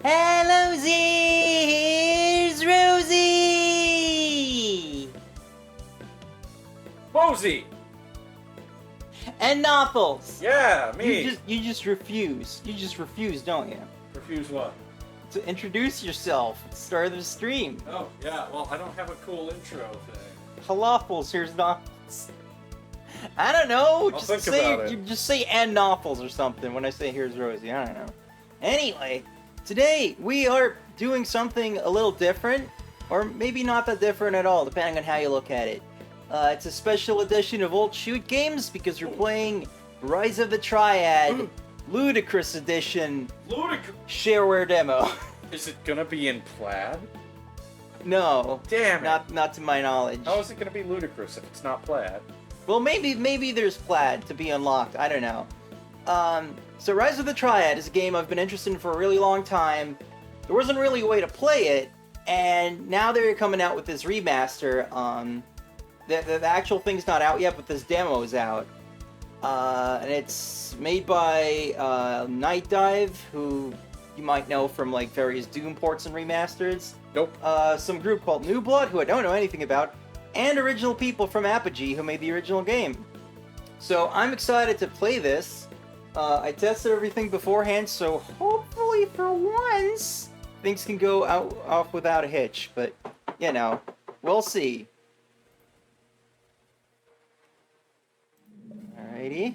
Hello, here's Rosie! Rosie! And Noffles! Yeah, me! You just refuse. You just refuse, don't you? Refuse what? To introduce yourself at the start of the stream. Oh, yeah, well, I don't have a cool intro thing. Falafels, here's Noffles. I don't know, I'll think about it. Just say and Noffles or something when I say here's Rosie, I don't know. Anyway, today we are doing something a little different, or maybe not that different at all, depending on how you look at it. It's a special edition of Old Shoot Games because we're playing Rise of the Triad, Ludicrous Edition, shareware demo. Is it gonna be in plaid? No. Damn it. Not to my knowledge. How is it gonna be ludicrous if it's not plaid? Well, maybe there's plaid to be unlocked. I don't know. So Rise of the Triad is a game I've been interested in for a really long time. There wasn't really a way to play it, and now they're coming out with this remaster. The actual thing's not out yet, but this demo is out. And it's made by Night Dive, who you might know from like various Doom ports and remasters. Nope. Some group called New Blood, who I don't know anything about, and original people from Apogee, who made the original game. So I'm excited to play this. I tested everything beforehand, so hopefully for once things can go off without a hitch. But you know, we'll see. Alrighty.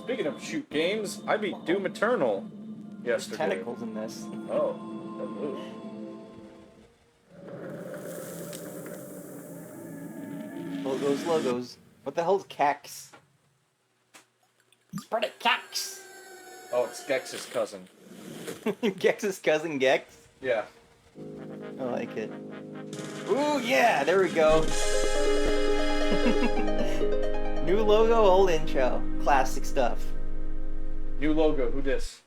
Speaking of shoot games, I beat Doom Eternal There's yesterday. tentacles in this. Oh. Hello. Logos. What the hell's Cax? It's pretty Cax. Oh, it's Gex's cousin. Gex's cousin Gex? Yeah. I like it. Ooh, yeah, there we go. New logo, old intro. Classic stuff. New logo, who dis?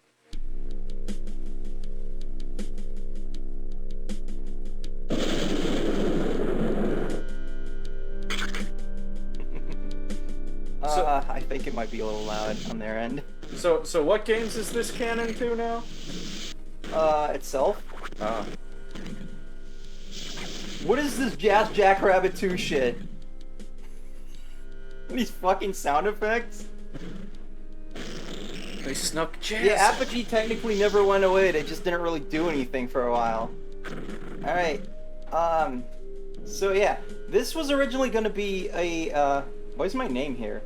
I think it might be a little loud on their end. So what games is this canon to now? Itself. Ah. What is this Jazz Jackrabbit 2 shit? These fucking sound effects? They snuck jazz. Yeah, Apogee technically never went away, they just didn't really do anything for a while. Alright, so yeah, this was originally gonna be a, why's my name here?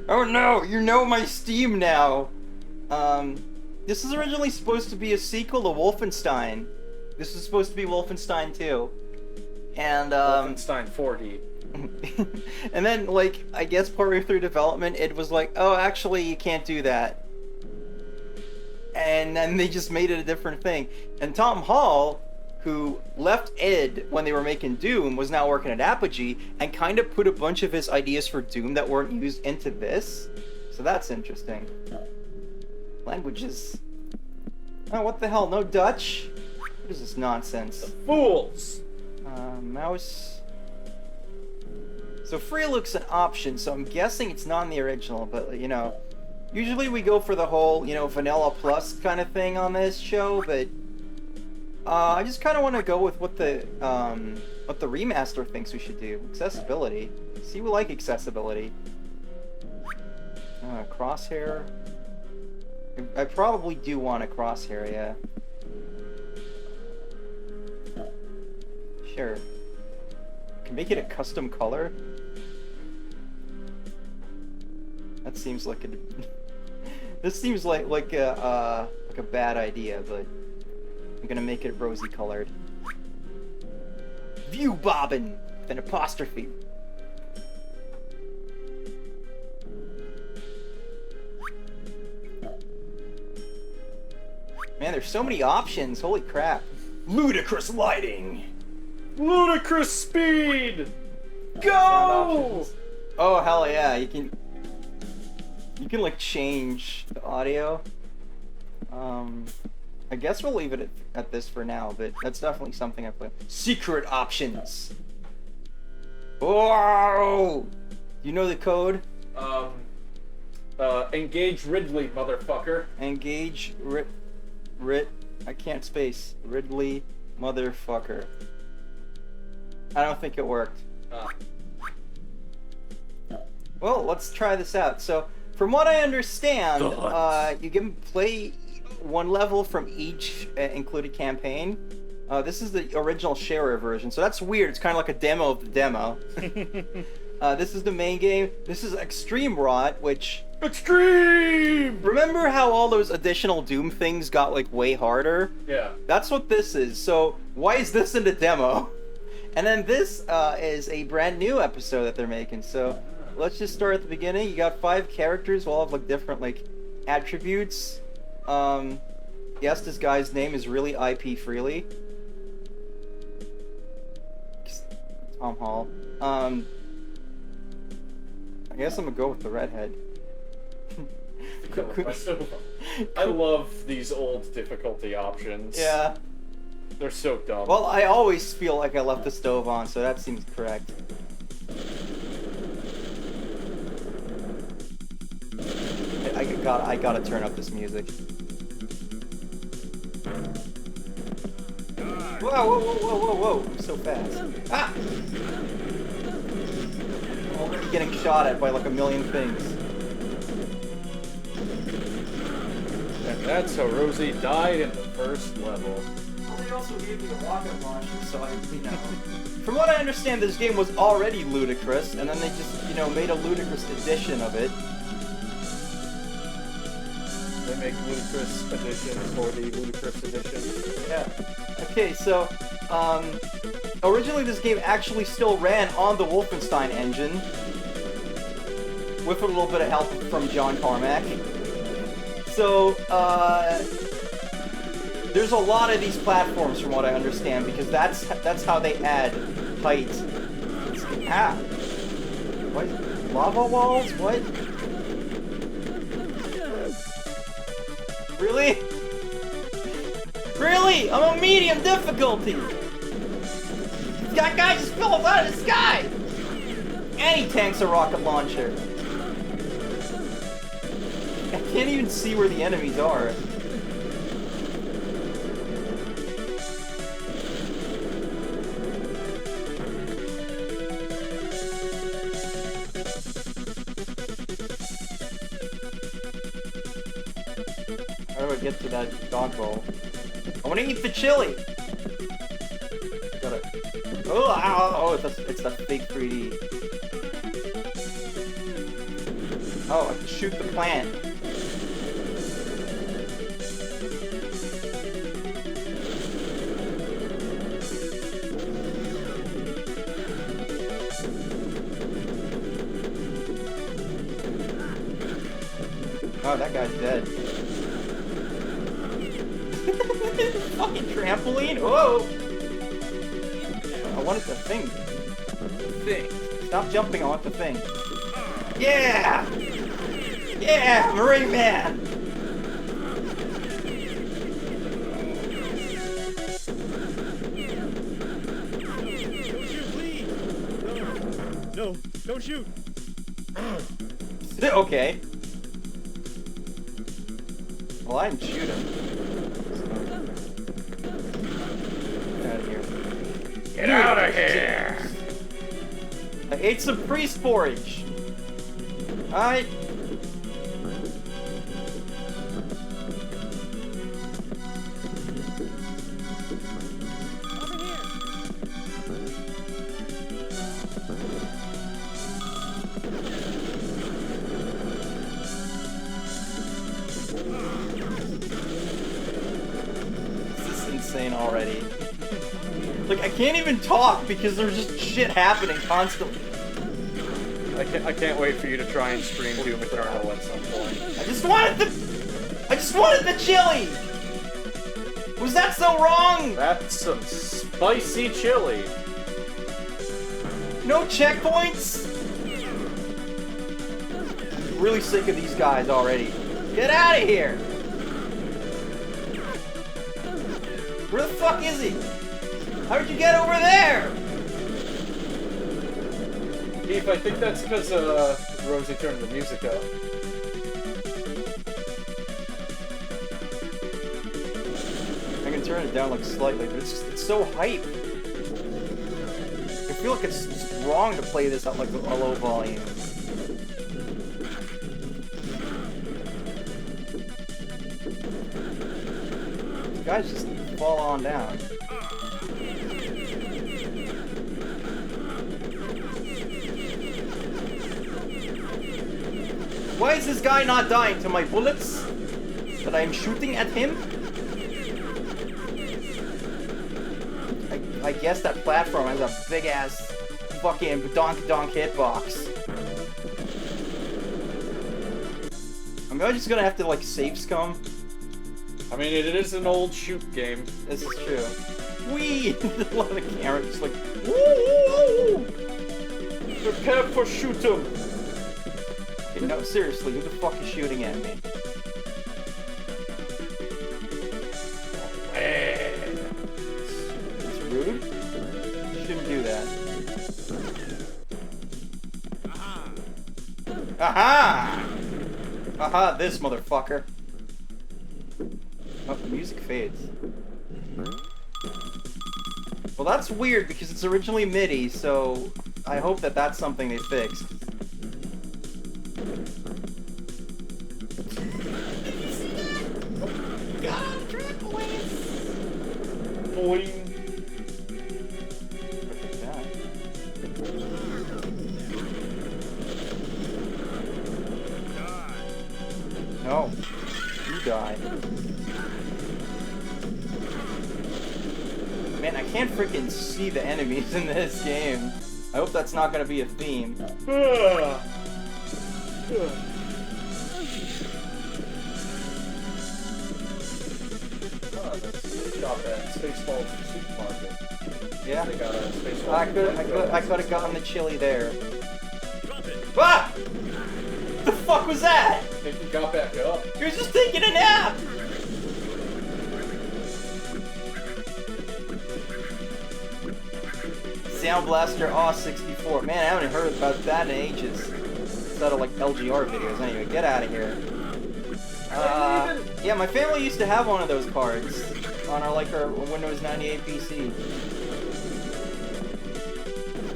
Oh no, you know my Steam now! This is originally supposed to be a sequel to Wolfenstein. This is supposed to be Wolfenstein 2. And, Wolfenstein 4D. and then, like, I guess partway through development, it was like, oh, actually, you can't do that. And then they just made it a different thing. And Tom Hall, who left id when they were making Doom, was now working at Apogee, and kind of put a bunch of his ideas for Doom that weren't used into this. So that's interesting. Languages. Oh, what the hell? No Dutch? What is this nonsense? Fools! Mouse. So free look's an option, so I'm guessing it's not in the original, but you know, usually we go for the whole, you know, vanilla plus kind of thing on this show, but I just kind of want to go with what the remaster thinks we should do. Accessibility. See, we like accessibility. Crosshair. I probably do want a crosshair, yeah. Sure. Can make it a custom color. That seems like a. This seems like a bad idea, but I'm gonna make it rosy colored. View bobbin with an apostrophe. Man, there's so many options. Holy crap! Ludicrous lighting. Ludicrous speed! Go! Oh hell yeah! You can like change the audio. I guess we'll leave it at this for now, but that's definitely something I play. Secret options. Whoa! You know the code? Engage Ridley, motherfucker. Engage I can't space. Ridley, motherfucker. I don't think it worked. Well, let's try this out. So, from what I understand, you can play one level from each included campaign. This is the original shareware version, so that's weird. It's kind of like a demo of the demo. This is the main game. This is Extreme ROTT, which... Extreme! Remember how all those additional Doom things got, like, way harder? Yeah. That's what this is. So, why is this in the demo? And then this is a brand new episode that they're making. So, let's just start at the beginning. You got 5 characters, all have, like, different, like, attributes. Yes, this guy's name is really IP Freely. Tom Hall. I guess I'm gonna go with the redhead. I love these old difficulty options. Yeah. They're so dumb. Well, I always feel like I left the stove on, so that seems correct. I gotta turn up this music. Whoa, whoa, whoa, whoa, whoa, whoa! So fast. Ah! I'm already getting shot at by like a million things. And that's how Rosie died in the first level. Well, they also gave me a rocket launcher, so I, From what I understand, this game was already Ludicrous, and then they just, made a Ludicrous edition of it. They make Ludicrous edition for the Ludicrous edition. Yeah. Okay, so, originally this game actually still ran on the Wolfenstein engine, with a little bit of help from John Carmack. So, there's a lot of these platforms from what I understand, because that's how they add height. What? Lava walls? What? Really? Really? I'm a medium difficulty! That guy just fell out of the sky! And he tanks a rocket launcher. I can't even see where the enemies are. How do I get to that dog bowl? I want to eat the chili! It's the fake 3D. Oh, I can shoot the plant. Oh, that guy's dead. Fucking trampoline? Whoa! I wanted the thing. Stop jumping, I want the thing. Yeah! Yeah! Marine Man! No, don't shoot! Okay. Well, I didn't shoot him. Get out of here! I ate some priest porridge. Alright. Over here! This is insane already. Like, I can't even talk because there's just shit happening constantly. I can't wait for you to try and stream Doom Eternal at some point. I just wanted the chili! Was that so wrong? That's some spicy chili. No checkpoints? Really sick of these guys already. Get out of here! Where the fuck is he? How did you get over there? Keith, I think that's because Rosie turned the music up. turn it down like slightly, but it's so hype. I feel like it's just wrong to play this at like a low volume. You guys just fall on down. Why is this guy not dying to my bullets that I'm shooting at him? I guess that platform has a big ass fucking donk hitbox. I'm just gonna have to like save scum. I mean, it is an old shoot game. This is true. Wee! A lot of camera just like woo! Prepare for shoot 'em. Okay, no, seriously, who the fuck is shooting at me? It's rude. You shouldn't do that. Aha! Aha, this motherfucker. Oh, the music fades. Well, that's weird because it's originally MIDI, so I hope that that's something they fixed. God, trampolines! Boing. Look at that. No. You die. Man, I can't freaking see the enemies in this game. I hope that's not gonna be a theme. Shop at Spaceballs Supermarket. Yeah. They got a Spaceballs. I could have gotten the chili there. Ah! The fuck was that? I think he got back up. He was just taking a nap! Sound Blaster Aw 64. Man, I haven't heard about that in ages. Instead of like LGR videos. Anyway, get out of here. Yeah, my family used to have one of those cards on our Windows 98 PC.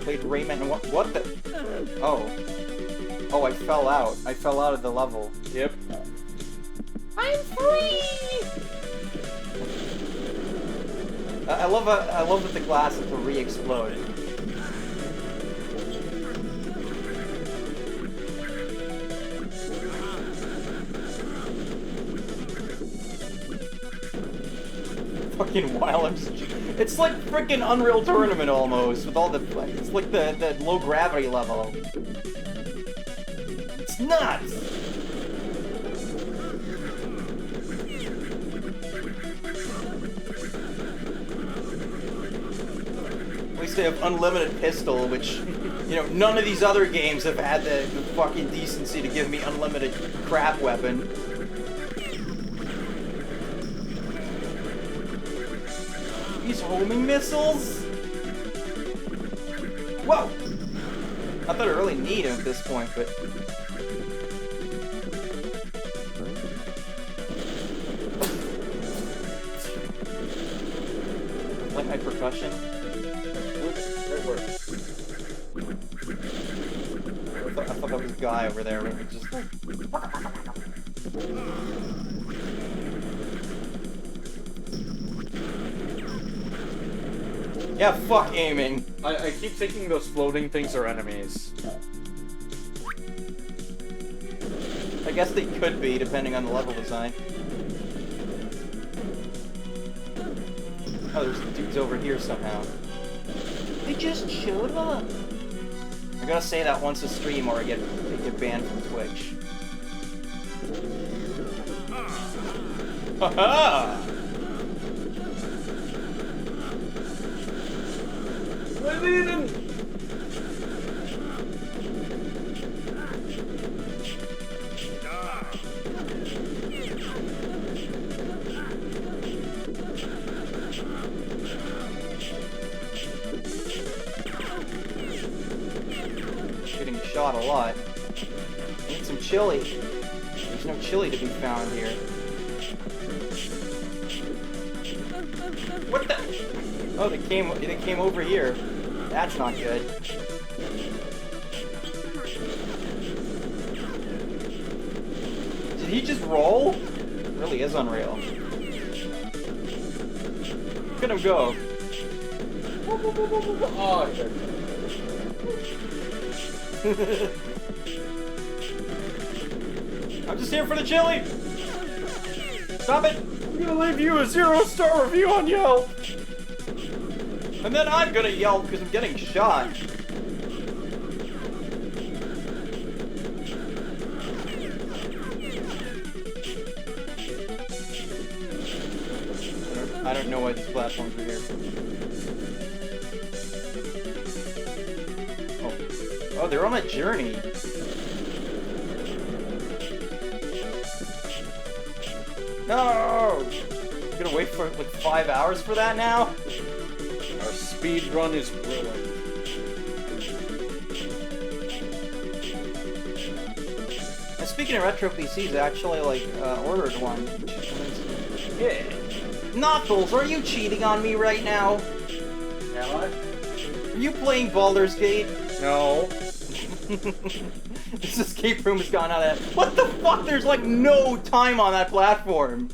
Played Rayman and what the? Oh. Oh, I fell out. I fell out of the level. Yep. I'm free! I love that the glass has to re-explode. Fucking wild. It's like freaking Unreal Tournament almost, with all the, it's like the low gravity level. It's nuts! At least they have unlimited pistol, which, you know, none of these other games have had the fucking decency to give me unlimited crap weapon. These homing missiles? Whoa! I thought I really need him at this point, but... like my percussion? Great work. I thought that was a guy over there, but it just... Yeah, fuck aiming. I keep thinking those floating things are enemies. I guess they could be, depending on the level design. Oh, there's dudes over here somehow. They just showed up. I gotta say that once a stream or I get banned from Twitch. Haha! What even? Getting shot a lot. I need some chili. There's no chili to be found here. What the? Oh, they came over here. That's not good. Did he just roll? It really is unreal. Look at him go. Oh, shit. I'm just here for the chili! Stop it! I'm gonna leave you a 0-star review on Yelp! And then I'm gonna yell because I'm getting shot. I don't know why these platforms are here. Oh, they're on a journey. No! I'm gonna wait for like 5 hours for that now? Our speed run is ruined. And speaking of retro PCs, I actually like ordered one. Yeah. Knuckles, are you cheating on me right now? Am I? Are you playing Baldur's Gate? No. This escape room has gone out of that. What the fuck? There's like no time on that platform.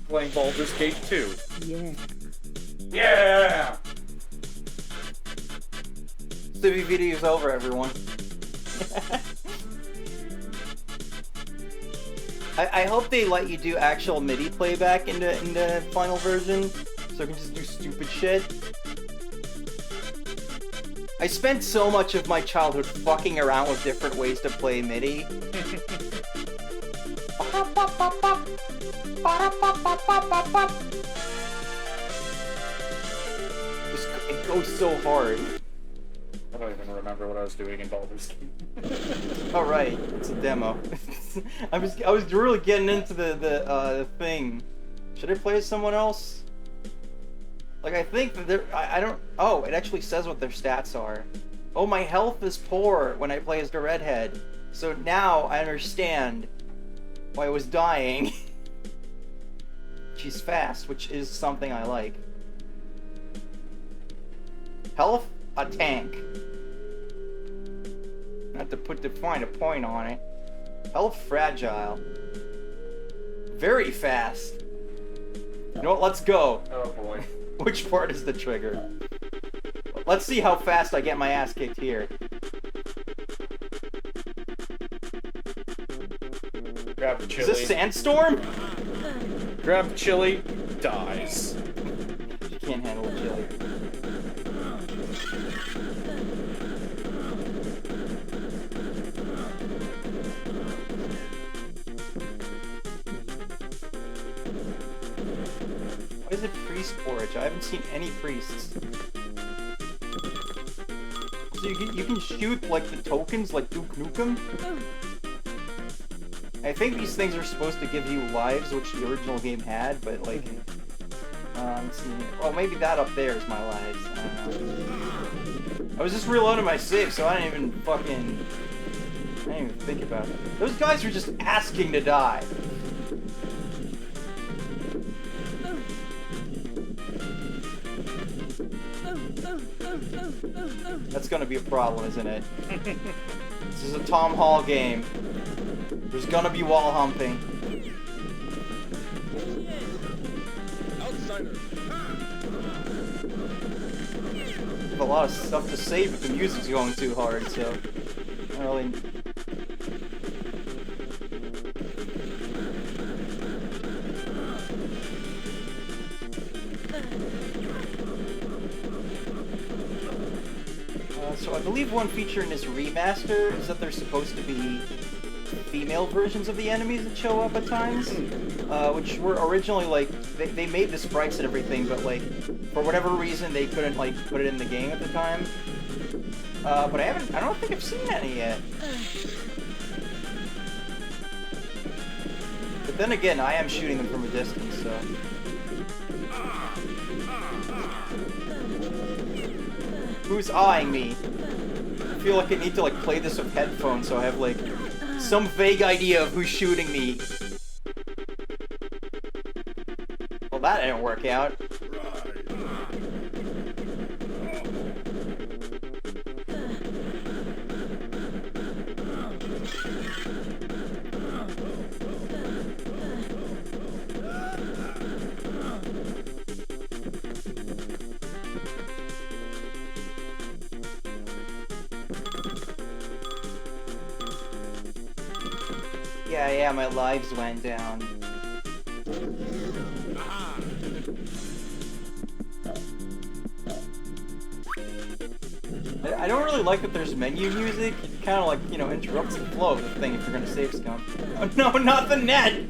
Playing Baldur's Gate 2. Yeah. Yeah! The video's over, everyone. I hope they let you do actual MIDI playback in the final version, so I can just do stupid shit. I spent so much of my childhood fucking around with different ways to play MIDI. It goes so hard. I don't even remember what I was doing in Baldur's Gate. Oh right, it's a demo. I was really getting into the thing. Should I play as someone else? Like I think that I don't. Oh, it actually says what their stats are. Oh, my health is poor when I play as the redhead. So now I understand why I was dying. She's fast, which is something I like. Health, a tank. Not to find a point on it. Health, fragile. Very fast. You know what? Let's go. Oh boy. Which part is the trigger? Let's see how fast I get my ass kicked here. Grab the chili. Is this Sandstorm? Grab the chili, dies. She can't handle the chili. Why is it priest porridge? I haven't seen any priests. So you can shoot like the tokens like Duke Nukem? I think these things are supposed to give you lives, which the original game had, but like... let's see. Oh, maybe that up there is my lives. I don't know. I was just reloading my save, so I didn't even think about it. Those guys were just asking to die. That's gonna be a problem, isn't it? This is a Tom Hall game. There's gonna be wall humping. Outsider. I have a lot of stuff to say, but the music's going too hard, so I don't really. So I believe one feature in this remaster is that there's supposed to be female versions of the enemies that show up at times, which were originally like they made the sprites and everything, but like for whatever reason they couldn't like put it in the game at the time. But I don't think I've seen any yet. But then again, I am shooting them from a distance, so. Who's eyeing me? I feel like I need to like play this with headphones so I have like some vague idea of who's shooting me. Well, that didn't work out. Yeah, my lives went down. I don't really like that there's menu music. It kind of like, you know, interrupts the flow of the thing if you're gonna save scum. Oh no, not the net!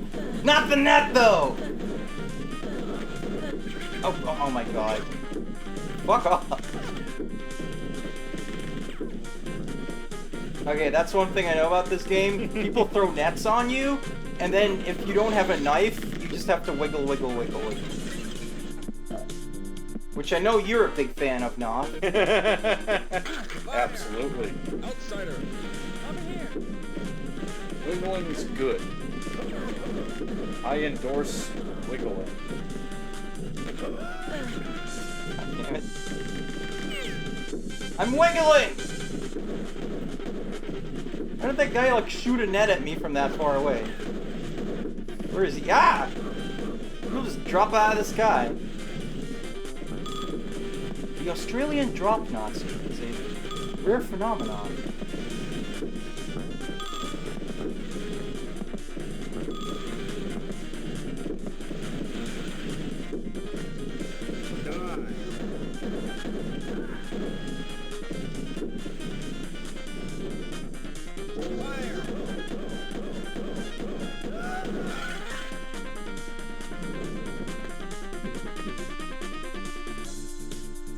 Not the net, though! Oh my god. Fuck off. Okay, that's one thing I know about this game. People throw nets on you, and then if you don't have a knife, you just have to wiggle, wiggle, wiggle, wiggle. Which I know you're a big fan of, Noth. Absolutely. Outsider, come here. Wiggling's good. I endorse wiggling. Damn it. I'm wiggling! Why did that guy, like, shoot a net at me from that far away? Where is he? Ah! He'll just drop out of the sky. The Australian drop Nazi is a rare phenomenon.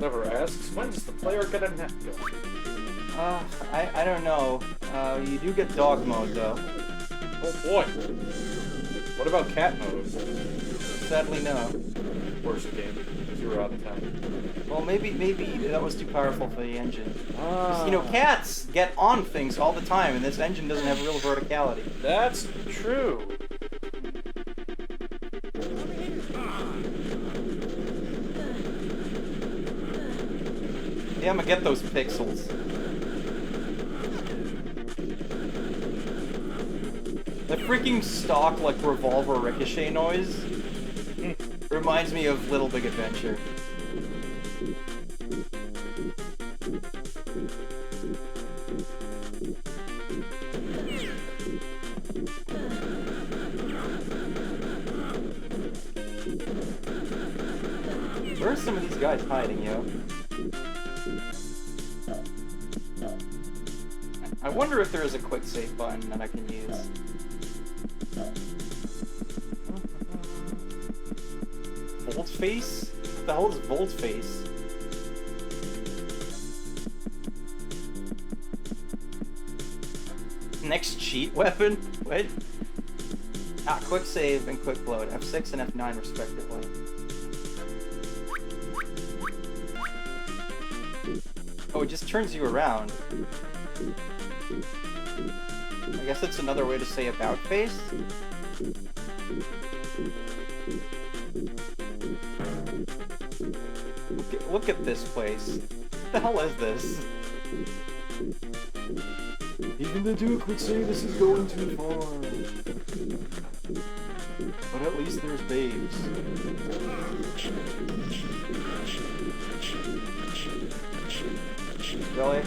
Never asks, when does the player get a net go? I don't know. You do get dog mode, though. Oh boy. What about cat mode? Sadly, no. Worst game. 0 out of 10. Well, maybe that was too powerful for the engine. 'Cause, Ah. you know, cats get on things all the time, and this engine doesn't have real verticality. That's true. Yeah, I'm gonna get those pixels. The freaking stock, like, revolver ricochet noise reminds me of Little Big Adventure. Where are some of these guys hiding, yo? I wonder if there is a quick save button that I can use. Volte-face? What the hell is Volte-face? Next cheat weapon? What? Ah, quick save and quick load. F6 and F9 respectively. Oh, it just turns you around. I guess it's another way to say about face. Look at this place. What the hell is this? Even the Duke would say this is going too far. But at least there's babes. Really?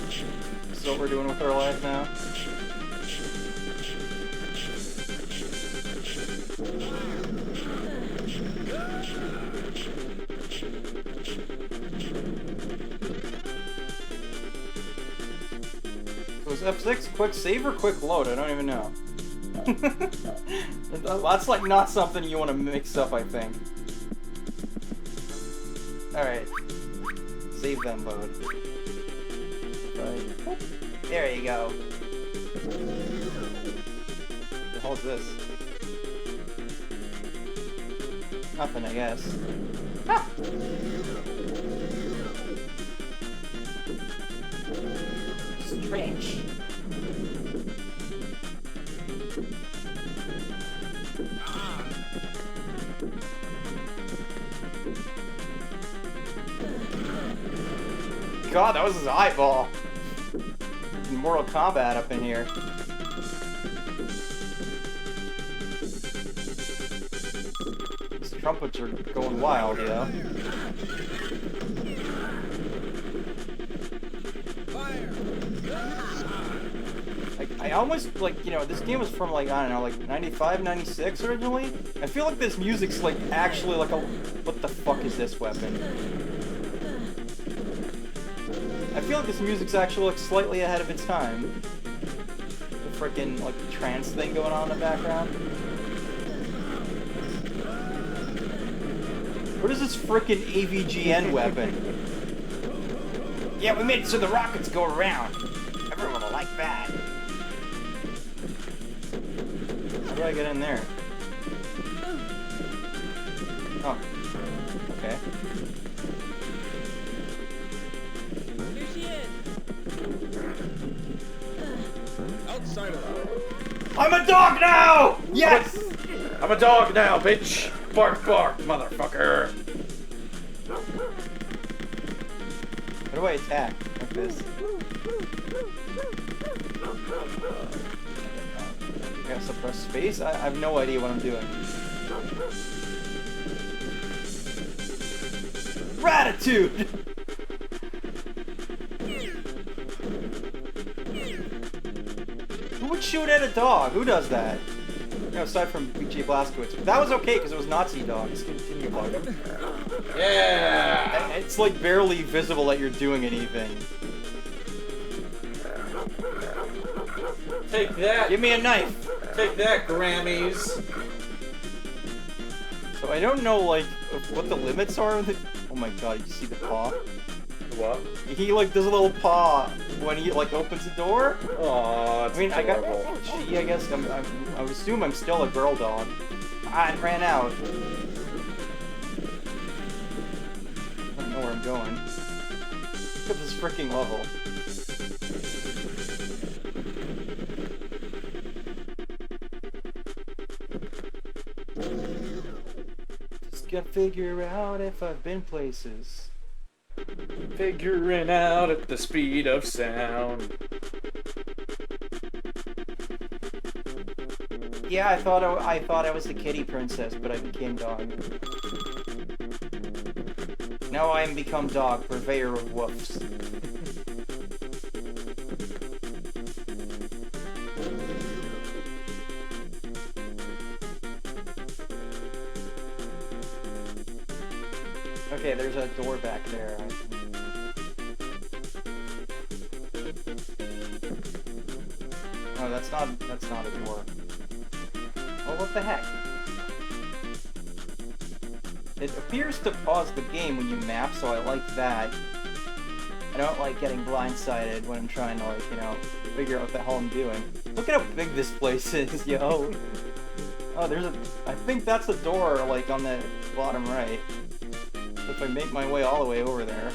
This is what we're doing with our life now? So is F6 quick save or quick load? I don't even know. That's like not something you want to mix up, I think. Alright. Save then load. Right. There you go. What the hell is this? Nothing, I guess. Ah! Strange. God, that was his eyeball. Mortal Kombat up in here. trumpets are going wild, you know? I almost, like, you know, this game was from, like, I don't know, like, 95, 96 originally? I feel like this music's, like, actually, like, a... What the fuck is this weapon? I feel like this music's actually, like, slightly ahead of its time. The frickin', like, trance thing going on in the background. What is this frickin' AVGN weapon? Yeah, we made it so the rockets go around. Everyone will like that. How do I get in there? Oh. Okay. Here she is. Outsider. I'm a dog now! Yes! I'm a dog now, bitch! Bark, bark, motherfucker! How do I attack? Like this? I guess I press space? I have no idea what I'm doing. Gratitude! Who would shoot at a dog? Who does that? You know, aside from BJ Blazkowicz. But that was okay because it was Nazi dogs. Can you bug him? Yeah! And it's like barely visible that you're doing anything. Take that! Give me a knife! Take that, Grammys! So I don't know, like, what the limits are. Oh my god, you see the paw? What? He, like, does a little paw when he, like, opens the door. Aw, I mean, adorable. I got... Gee, I guess I would assume I'm still a girl dog. Ah, it ran out. I don't know where I'm going. Look at this freaking level. Just gotta figure out if I've been places. Figuring out at the speed of sound. Yeah, I thought I was the kitty princess, but I became dog. Now I am become dog, purveyor of woofs. Okay, there's a door back there. Oh, that's not a door. Oh, what the heck? It appears to pause the game when you map, so I like that. I don't like getting blindsided when I'm trying to, like, you know, figure out what the hell I'm doing. Look at how big this place is, yo! Oh, there's a... I think that's a door, like, on the bottom right. If I make my way all the way over there.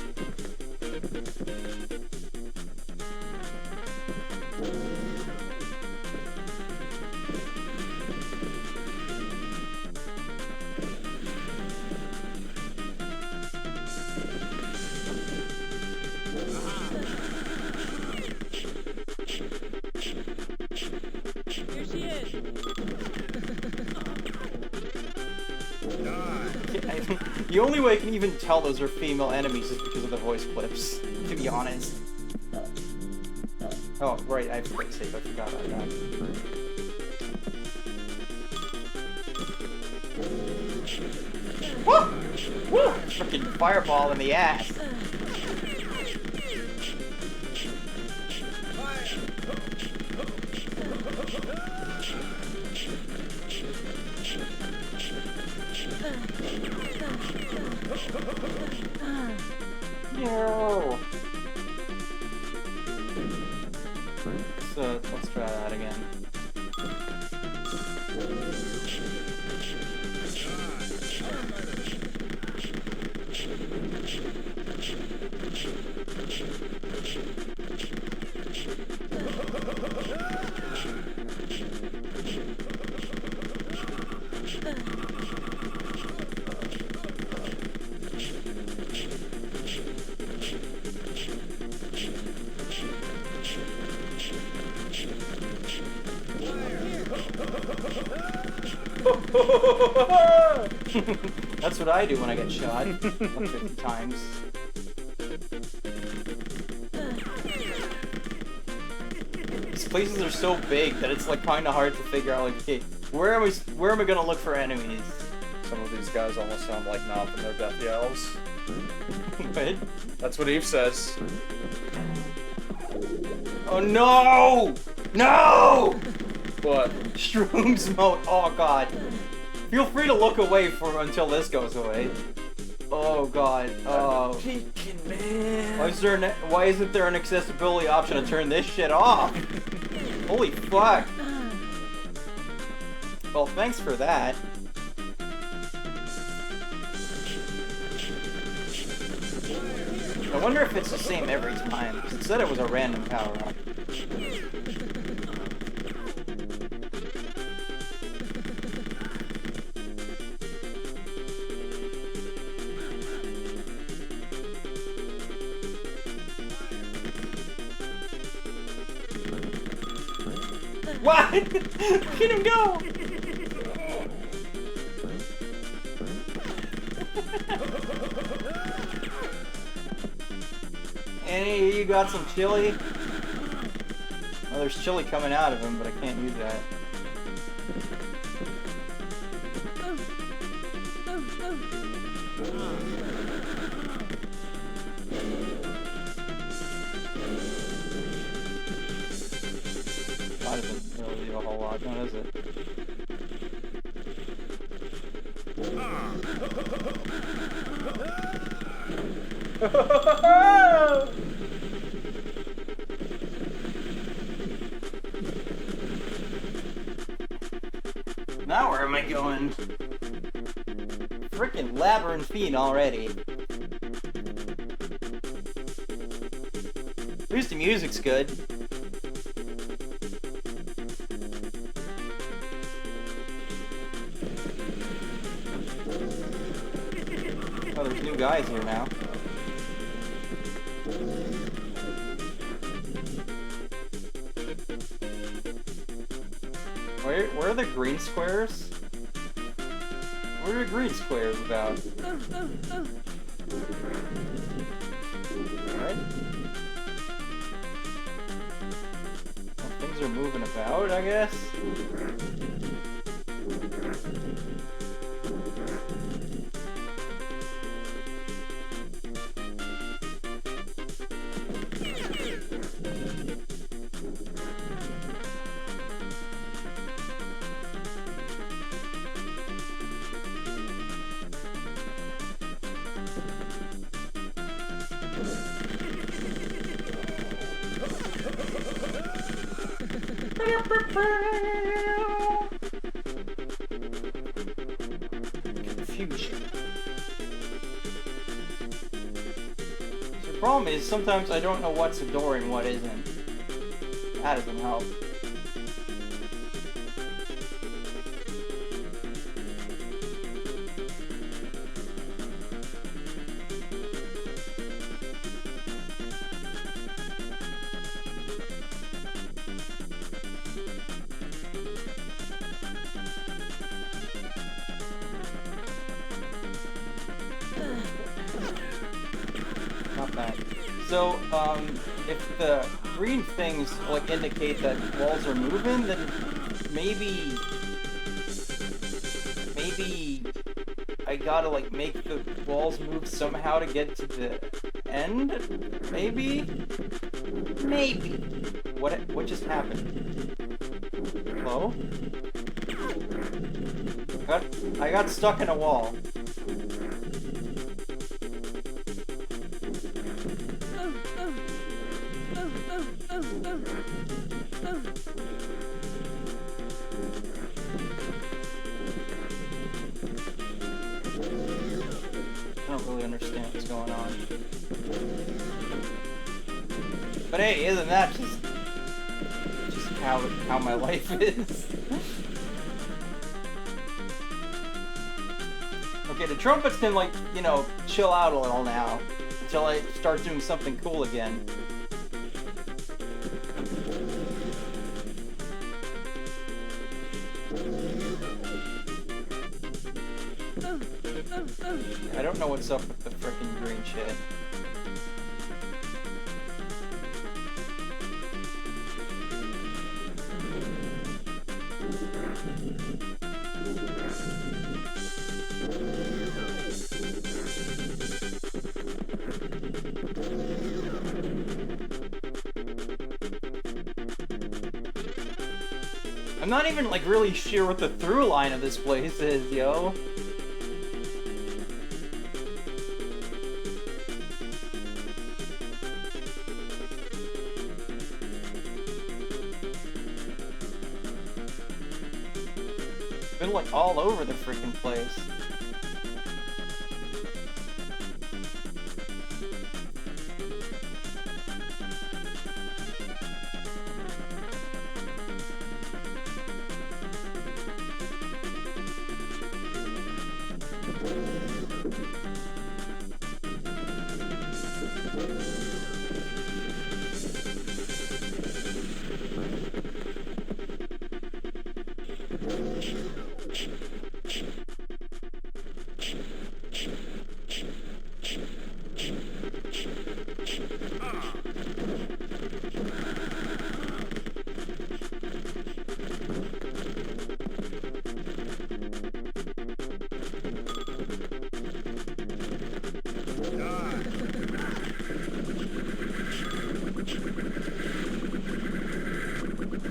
Here she is. The only way I can even tell those are female enemies is because of the voice clips, to be honest. Oh, right, I have quick save, I forgot about that. Woo! Woo! Freaking fireball in the ass. No. So let's try that again. That's what I do when I get shot. Like 50 times. These places are so big that it's like kind of hard to figure out, like, okay, where am I gonna look for enemies? Some of these guys almost sound like Knopf in their death yells. What? That's what Eve says. Oh no! No! What? Shrooms mode. Oh god. Feel free to look away until this goes away. Oh god. Oh. Peeking, man. Why isn't there an accessibility option to turn this shit off? Holy fuck. Well, thanks for that. I wonder if it's the same every time, because it said it was a random power-up. What? Look at him go! Annie, you got some chili? Oh, there's chili coming out of him, but I can't use that. That doesn't really do a whole lot, does it? Now where am I going? Frickin' labyrinthine already. At least the music's good. Oh, there's new guys here now. Where are the green squares? What are the green squares about? Alright. Well, things are moving about, I guess. Confusion. So the problem is sometimes I don't know what's a door and what isn't. That doesn't help. Not bad. So, if the green things, like, indicate that walls are moving, then maybe I gotta, like, make the walls move somehow to get to the end? Maybe? Maybe. What just happened? Hello? I got stuck in a wall. I don't really understand what's going on. But hey, isn't that just how my life is? Okay, the trumpets can, like, you know, chill out a little now until I start doing something cool again. I don't know what's up with the frickin' green shit. I'm not even, like, really sure what the through line of this place is, yo. Been, like, all over the freaking place.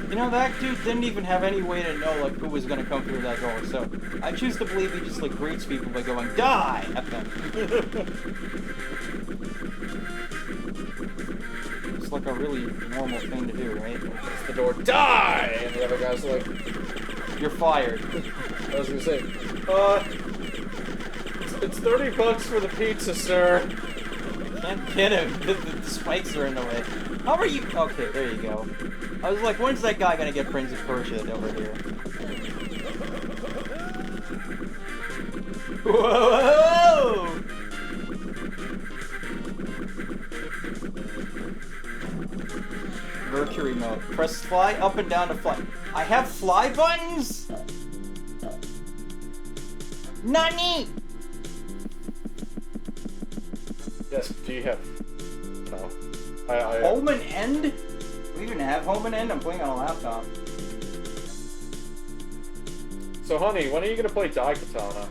You know, that dude didn't even have any way to know, like, who was gonna come through that door, so I choose to believe he just, like, greets people by going, DIE! At them. It's like a really normal thing to do, right? It's the door, DIE! And the other guy's like, you're fired. I was gonna say, it's $30 for the pizza, sir. Can't get him. The spikes are in the way. How are you? Okay, there you go. I was like, when's that guy gonna get Prince of Persia over here? Whoa! Mercury mode. Press fly up and down to fly. I have fly buttons? Nani? Yes, do you have... No. I Home and end? We even have home and end? I'm playing on a laptop. So, honey, when are you gonna play Daikatana?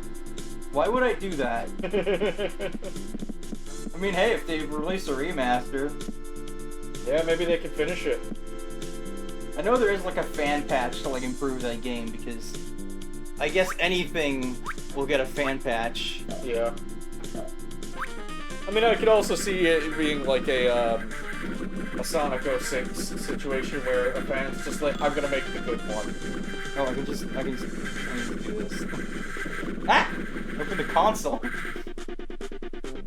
Why would I do that? I mean, hey, if they release a remaster... Yeah, maybe they can finish it. I know there is, like, a fan patch to, like, improve that game, because... I guess anything will get a fan patch. Yeah. I mean, I could also see it being, like, a Sonic 06 situation where a fan's just like, I'm gonna make the good one. Oh, I can just do this. Ah! Open the console.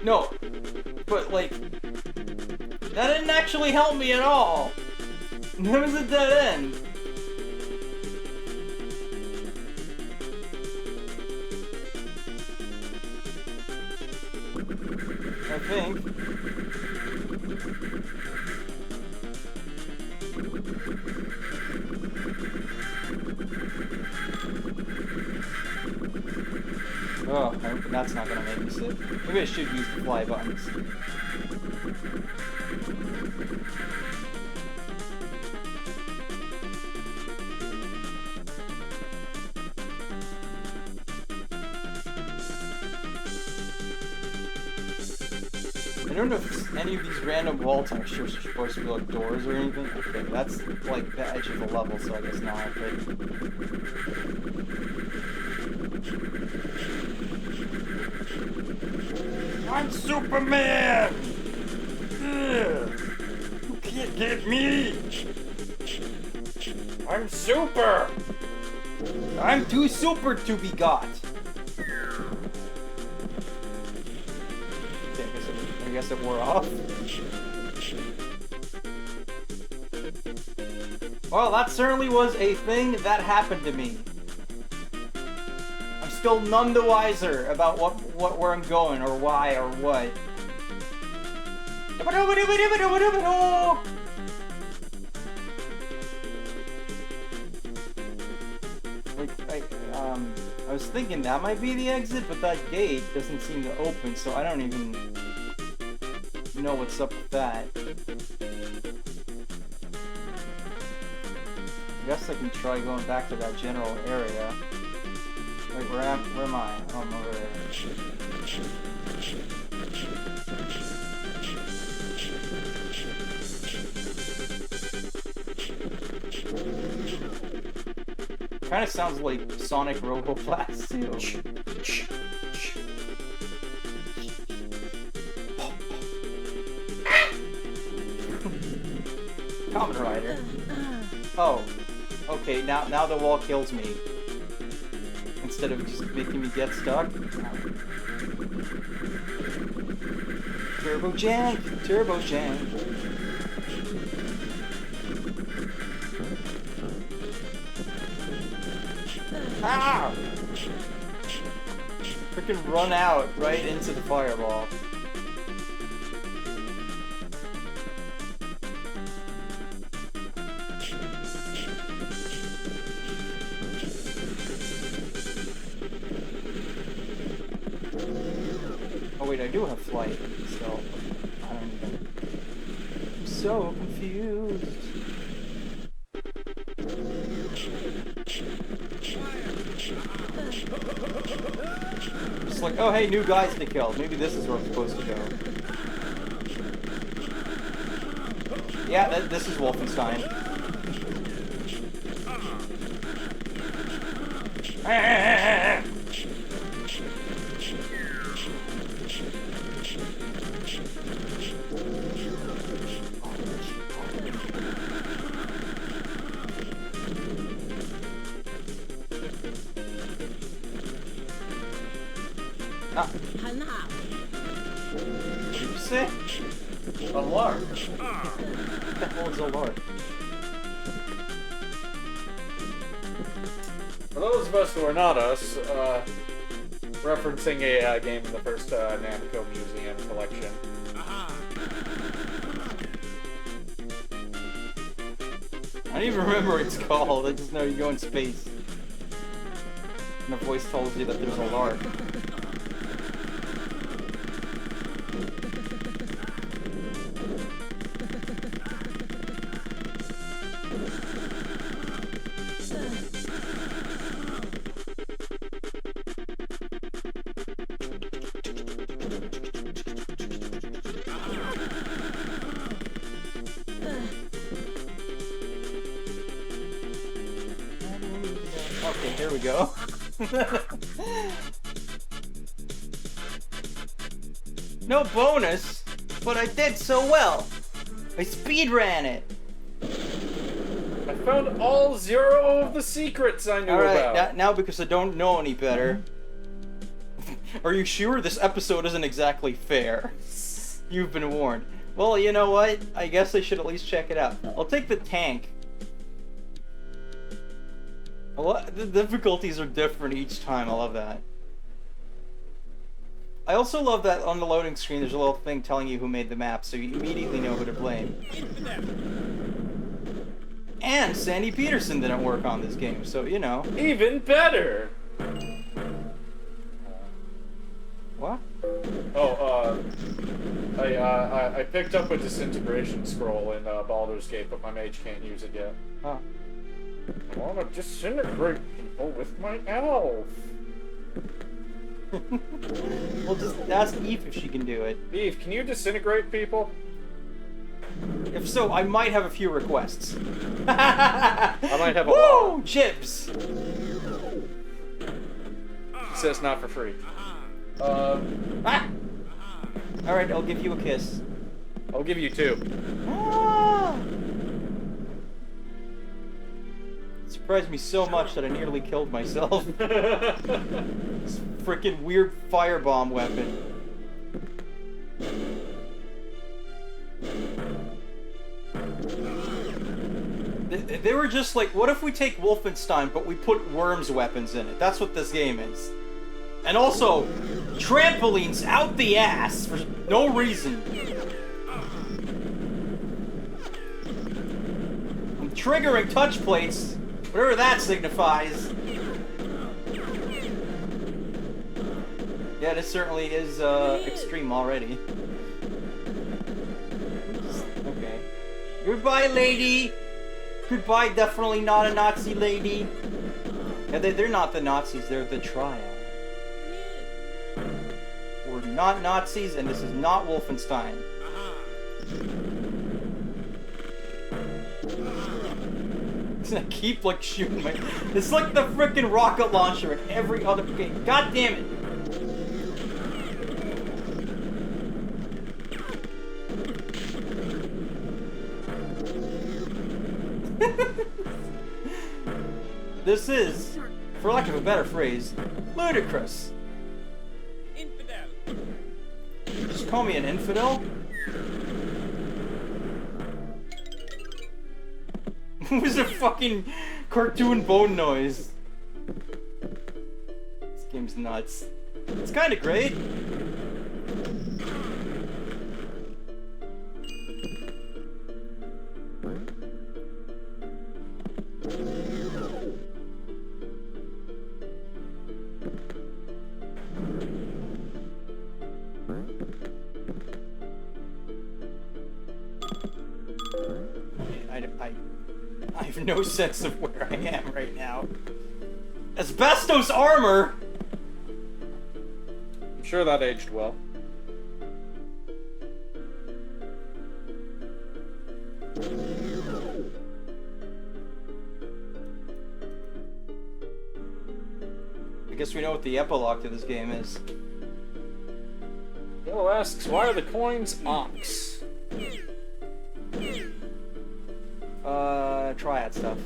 No, but like, that didn't actually help me at all. That was a dead end. I think. Oh, I hope that's not gonna make me sick. Maybe I should use the fly buttons. I don't know if any of these random wall textures are supposed to be like doors or anything. Okay, that's like the edge of the level, so I guess not. But... I'm Superman! Ugh. You can't get me! I'm super! I'm too super to be got! I guess it wore off. Well, that certainly was a thing that happened to me. I'm still none the wiser about where I'm going or why or what. Like, I was thinking that might be the exit, but that gate doesn't seem to open, so I don't even know what's up with that. I guess I can try going back to that general area. Wait, where am I? Oh, I'm over there. Kind of sounds like Sonic Robo Blast too. Kamen Rider. Oh, okay. Now the wall kills me instead of just making me get stuck. Turbo Jank, Turbo Jank. Ah! Freaking run out right into the fireball. Oh wait, I do have flight, so I don't even... I'm so confused. Just like, oh hey, new guys to kill. Maybe this is where I'm supposed to go. Yeah, this is Wolfenstein. What did you say? A lark. What the hell is a lark? For those of us who are not us, referencing a game in the first Namco Museum collection. I don't even remember what it's called. I just know you go in space. And a voice tells you that there's a lark. Okay, here we go. No bonus, but I did so well. I speedran it. I found all 0 of the secrets I knew about. Alright, now because I don't know any better. Are you sure this episode isn't exactly fair? You've been warned. Well, you know what? I guess I should at least check it out. I'll take the tank. The difficulties are different each time. I love that. I also love that on the loading screen there's a little thing telling you who made the map, so you immediately know who to blame. And Sandy Peterson didn't work on this game, so you know. Even better! What? Oh, I picked up a disintegration scroll in Baldur's Gate, but my mage can't use it yet. Huh. I want to disintegrate people with my elf. Well, just ask Eve if she can do it. Eve, can you disintegrate people? If so, I might have a few requests. I might have a Woo! lot. Chips! It says not for free. Ah! Alright, I'll give you a kiss. I'll give you 2. Ah! It surprised me so much that I nearly killed myself. This freaking weird firebomb weapon. They were just like, what if we take Wolfenstein, but we put worms weapons in it? That's what this game is. And also, trampolines out the ass for no reason. And triggering touch plates, whatever that signifies. Yeah, this certainly is extreme already. Okay. Goodbye, lady! Goodbye, definitely not a Nazi lady. Yeah, they're not the Nazis, they're the Triad. We're not Nazis, and this is not Wolfenstein. I keep like shooting my. It's like the frickin' rocket launcher in every other game. God damn it! This is, for lack of a better phrase, ludicrous. Infidel. Just call me an infidel? What was a fucking cartoon bone noise? This game's nuts. It's kinda great. I have no sense of where I am right now. Asbestos armor? I'm sure that aged well. I guess we know what the epilogue to this game is. Bill asks, why are the coins ox? Triad stuff.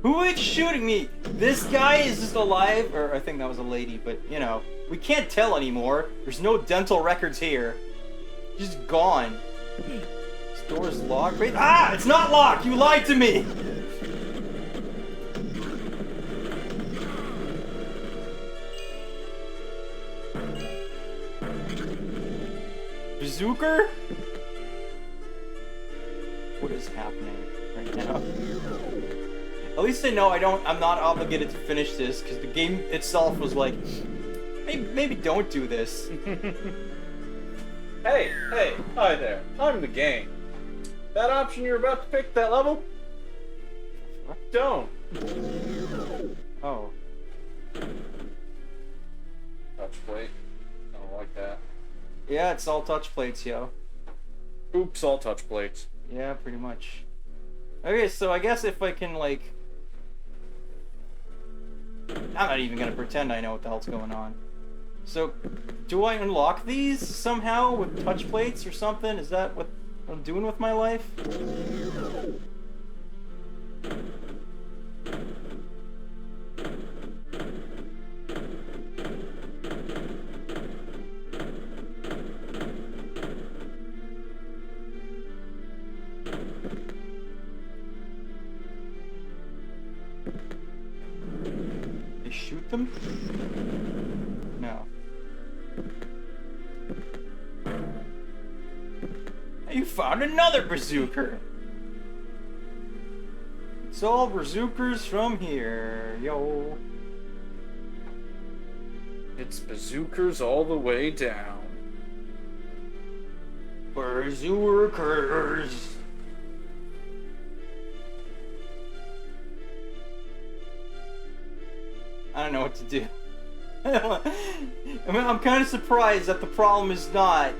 Who is shooting me? This guy is just alive, or I think that was a lady, but you know, we can't tell anymore. There's no dental records here. She's gone. This door's locked. Wait, ah! It's not locked! You lied to me! Bazooker? What is happening right now? At least I know I'm not obligated to finish this, because the game itself was like, maybe don't do this. Hey, hi there. I'm the game. That option you're about to pick, that level? Don't. Oh. Touch plate. I don't like that. Yeah, it's all touch plates, yo. Oops, all touch plates. Yeah, pretty much. Okay, so I guess if I can, like... I'm not even gonna pretend I know what the hell's going on. So, do I unlock these somehow with touch plates or something? Is that what I'm doing with my life? Shoot them? No. You found another bazooker! It's all bazookers from here, yo. It's bazookers all the way down. Bazookers! I don't know what to do. I mean, I'm kind of surprised that the problem is not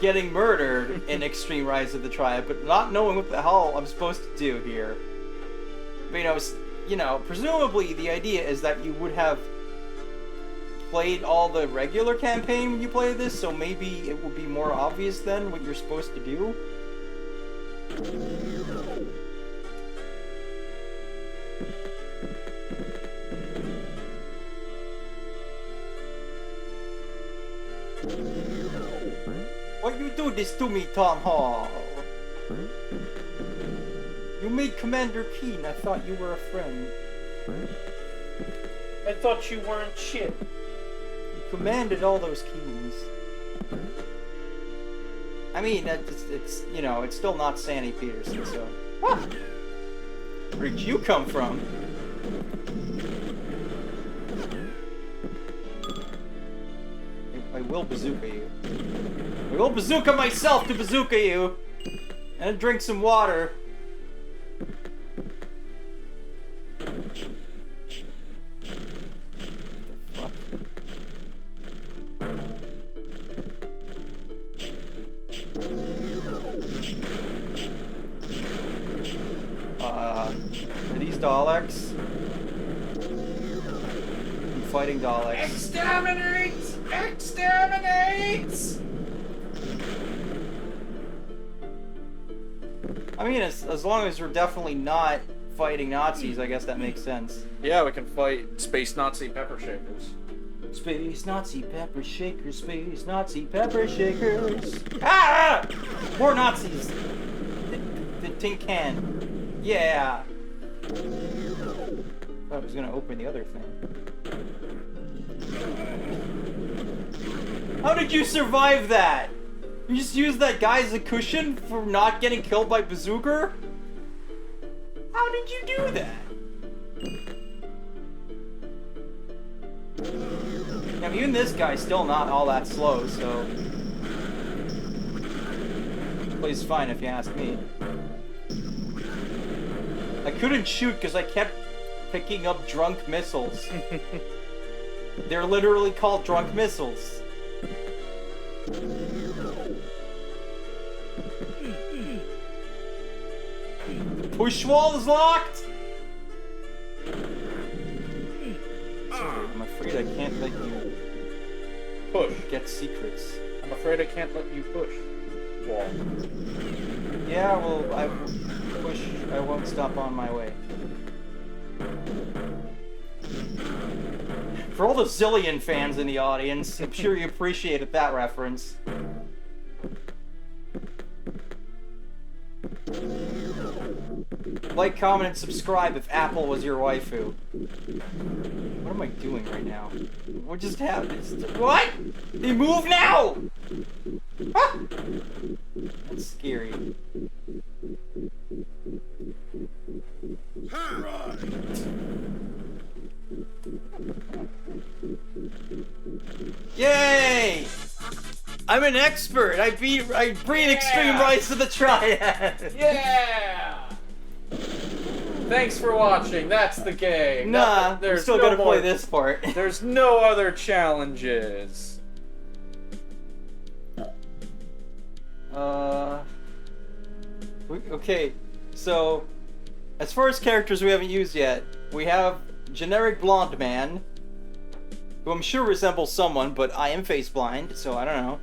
getting murdered in Extreme Rise of the Triad, but not knowing what the hell I'm supposed to do here. But, you know, presumably the idea is that you would have played all the regular campaign when you play this, so maybe it would be more obvious then what you're supposed to do. Why you do this to me, Tom Hall? You made Commander Keen. I thought you were a friend. I thought you weren't shit. You commanded all those keys. I mean, it's you know, it's still not Sandy Peterson, so... Ah! Where'd you come from? I will bazooka you. I will bazooka myself to bazooka you! And drink some water. Are these Daleks? I'm fighting Daleks. Exterminate! Exterminate! I mean, as long as we're definitely not fighting Nazis, I guess that makes sense. Yeah, we can fight space Nazi pepper shakers. Space Nazi pepper shakers, space Nazi pepper shakers. Ah! More Nazis! The tin can. Yeah! I thought I was gonna open the other thing. How did you survive that? You just used that guy as a cushion for not getting killed by Bazooka? How did you do that? I mean, even this guy's still not all that slow, so... Plays fine if you ask me. I couldn't shoot because I kept picking up drunk missiles. They're literally called drunk missiles. The push wall is locked? Sorry, I'm afraid I can't let you Push. get secrets. I'm afraid I can't let you push. Wall. Yeah, well, I won't stop on my way. For all the Zillion fans in the audience, I'm sure you appreciated that reference. Like, comment, and subscribe if Apple was your waifu. What am I doing right now? What just happened? What? They move now! Ah! That's scary. Yay! I'm an expert! I beat Extreme Rise of the Triad! Yeah! Thanks for watching. That's the game. Nah, I'm still gonna play this part. There's no other challenges. Okay, so as far as characters we haven't used yet, we have generic blonde man, who I'm sure resembles someone, but I am face blind, so I don't know.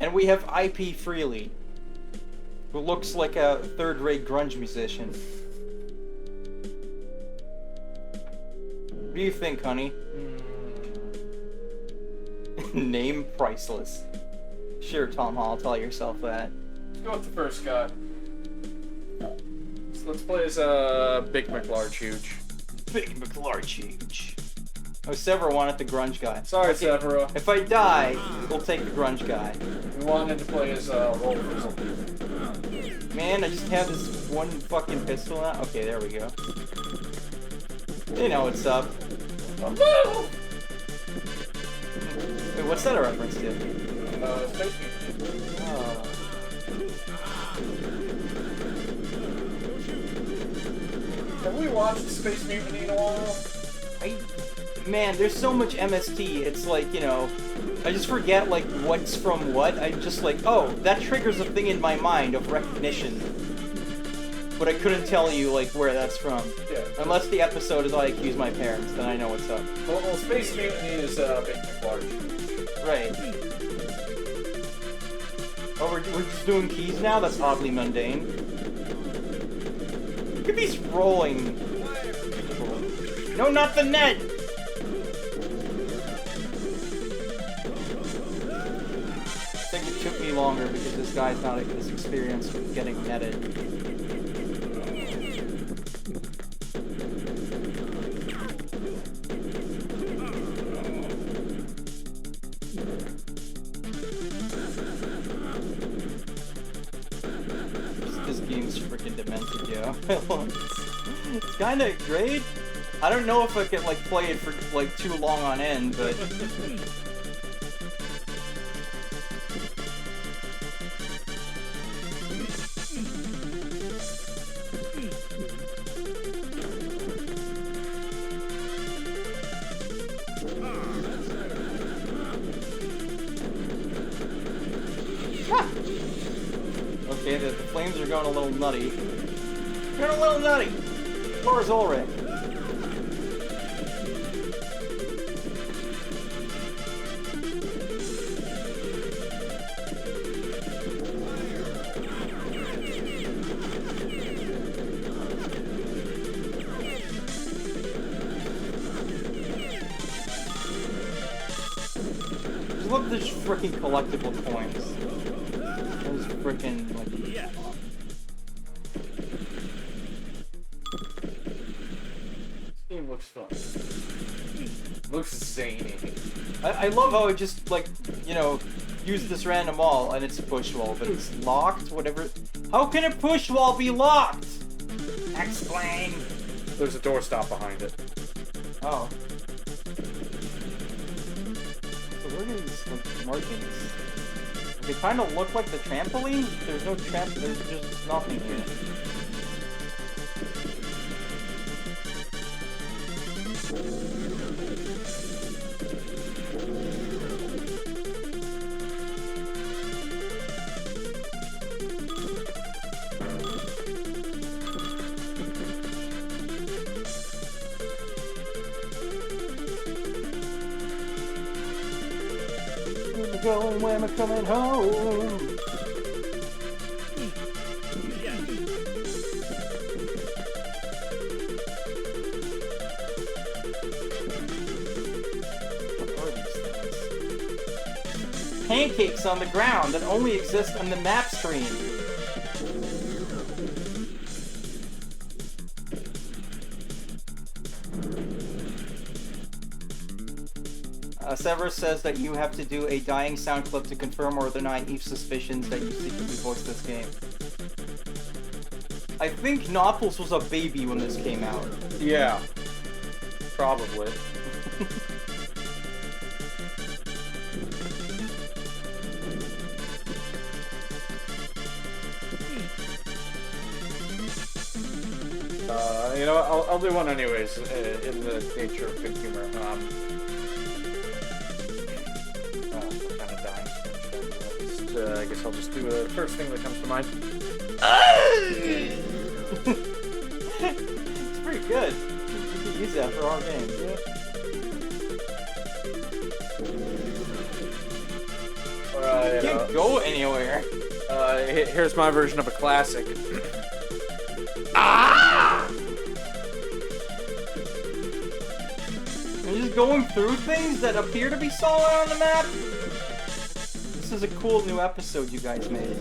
And we have IP Freely, who looks like a third-rate grunge musician. What do you think, honey? Name priceless. Sure, Tom Hall, tell yourself that. Let's go with the first guy. So let's play as Big McLarge Huge. Big McLarge Huge. Oh, Severo wanted the grunge guy. Sorry, Okay, Severo. if I die, we'll take the grunge guy. We wanted to play as Roll Frizzle. Man, I just have this one fucking pistol now. Okay, there we go. You know what's up. Oh, Wait, what's that a reference to? Space Mutiny. Oh. Have we watched Space Mutiny in a while? Man, there's so much MST. It's like, you know, I just forget like what's from what. I'm just like, oh, that triggers a thing in my mind of recognition. But I couldn't tell you like where that's from. Yeah. Unless the episode is I accuse my parents, then I know what's up. Well, Space Mutiny is Big McLarge. Right. Oh, we're just doing keys now? That's oddly mundane. Look at these rolling. No, not the net! I think it took me longer because this guy's not as experienced with getting netted. This game's freaking demented, yo. It's kinda great. I don't know if I could like play it for like too long on end, but are going a little nutty. Going a little nutty! Where's Ulrich? Look at these freaking collectible coins. Those freaking like. Yeah. This game looks fun. Looks zany. I love how it just like, you know, use this random wall and it's a push wall, but it's locked. Whatever. How can a push wall be locked? Explain. There's a doorstop behind it. Oh. So where are these like markings? They kind of look like the trampoline. There's no there's just nothing here. Where am I going? When am I coming home? Yeah. What are these things? Pancakes on the ground that only exist on the map screen. Severus says that you have to do a dying sound clip to confirm or deny Eve's suspicions that you secretly voiced this game. I think Nautilus was a baby when this came out. Yeah. Probably. You know, I'll do one anyways, in the nature of good humor. What kind of dying speech? I guess I'll just do the first thing that comes to mind. It's pretty good. You could use that for our game. Yeah. You can't go anywhere. Here's my version of a classic. You're just going through things that appear to be solid on the map. This is a cool new episode you guys made.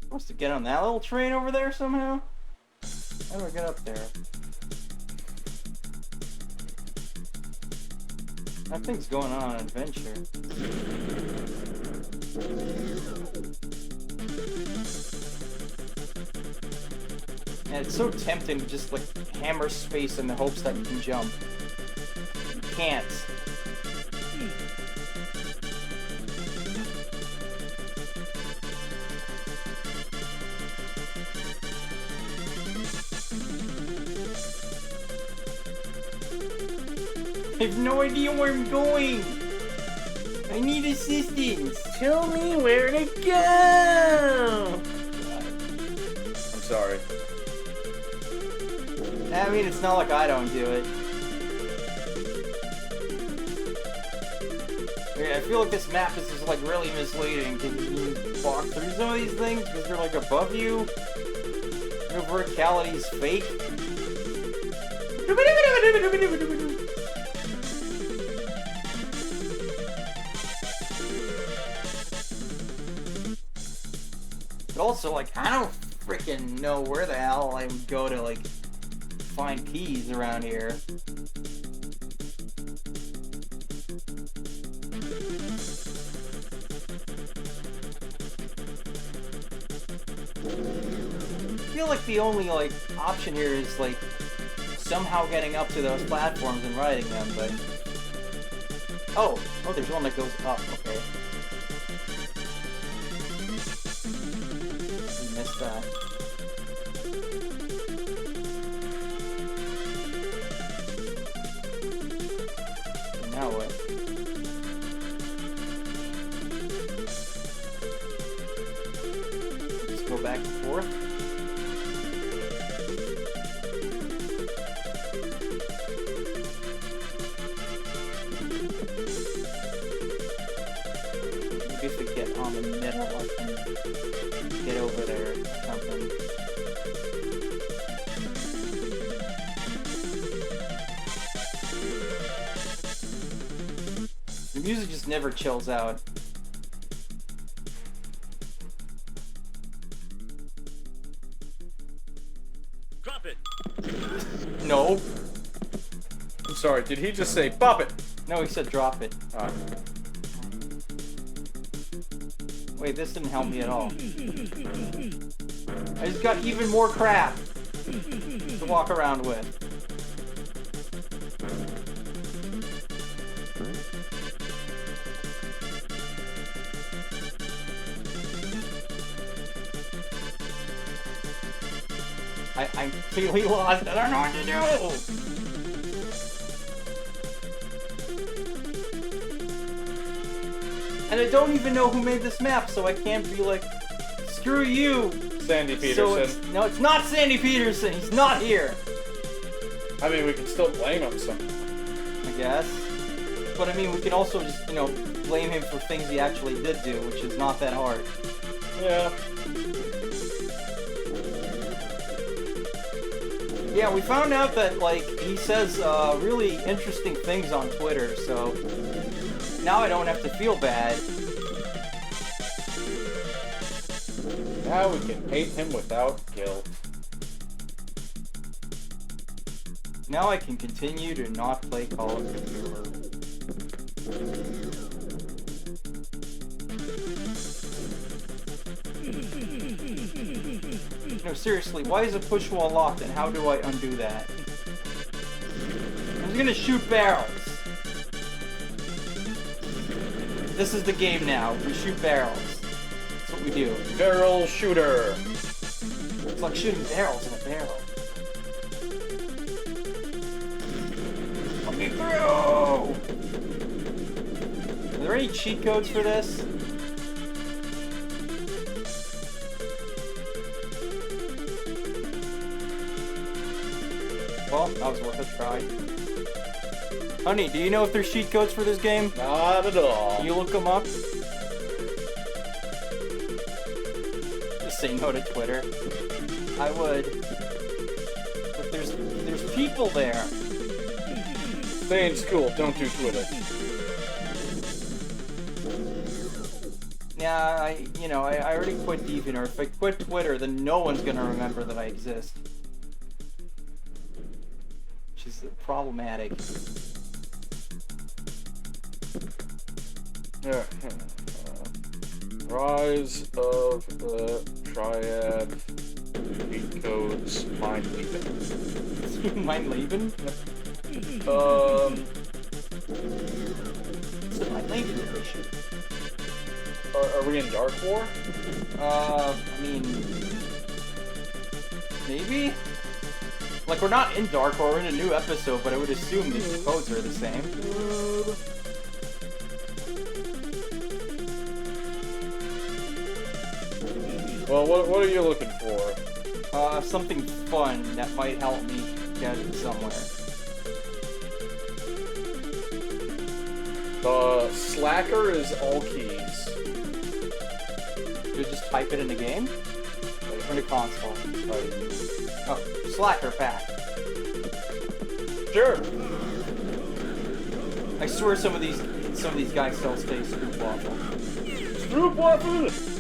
Supposed to get on that little train over there somehow? How do I get up there? That thing's going on an adventure. And it's so tempting to just like hammer space in the hopes that you can jump. You can't. I have no idea where I'm going. I need assistance. Tell me where to go. I'm sorry. I mean, it's not like I don't do it. I feel like this map is just like really misleading. Can you walk through some of these things because they're like above you? No verticality is fake. But also, like, I don't freaking know where the hell I would go to, like, find keys around here. I feel like the only, like, option here is, like, somehow getting up to those platforms and riding them, but... Oh, there's one that goes up, okay. Missed that. Now what? go back and forth. Maybe if we get on the middle, I can get over there or something. The music just never chills out. Drop it. No. I'm sorry, did he just say pop it? No, he said drop it. Wait, this didn't help me at all. I just got even more crap to walk around with. I'm completely lost. I don't know what to do. And I don't even know who made this map, so I can't be like, screw you. Sandy So Peterson. no, it's not Sandy Peterson. He's not here. I mean, we can still blame him some. I guess. But I mean, we can also just, blame him for things he actually did do, which is not that hard. Yeah. Yeah, we found out that, like, he says really interesting things on Twitter, so now I don't have to feel bad. Now we can hate him without guilt. Now I can continue to not play Call of Duty. No, seriously, why is a push wall locked and how do I undo that? I'm just gonna shoot barrels. This is the game now. We shoot barrels. That's what we do. Barrel shooter. It's like shooting barrels in a barrel. Let me through! Are there any cheat codes for this? Well, that was worth a try. Honey, do you know if there's cheat codes for this game? Not at all. Can you look them up? Just say no to Twitter. I would. But there's people there. Stay in school, don't do Twitter. Yeah, I already quit DeviantArt. If I quit Twitter, then no one's gonna remember that I exist. Which is problematic. Yeah. Rise of the Triad. Cheat codes. Mind leaving. Mind leaving? It's the Mind leaving edition. Are we in Dark War? I mean, maybe? Like, we're not in Dark War, we're in a new episode, but I would assume these codes are the same. Well, what are you looking for? Something fun that might help me get it somewhere. The slacker is all keys. You just type it in the game? Or in the console? Right. Oh, slacker pack. Sure. I swear some of these guys still stay stroopwafel. Stroopwafel!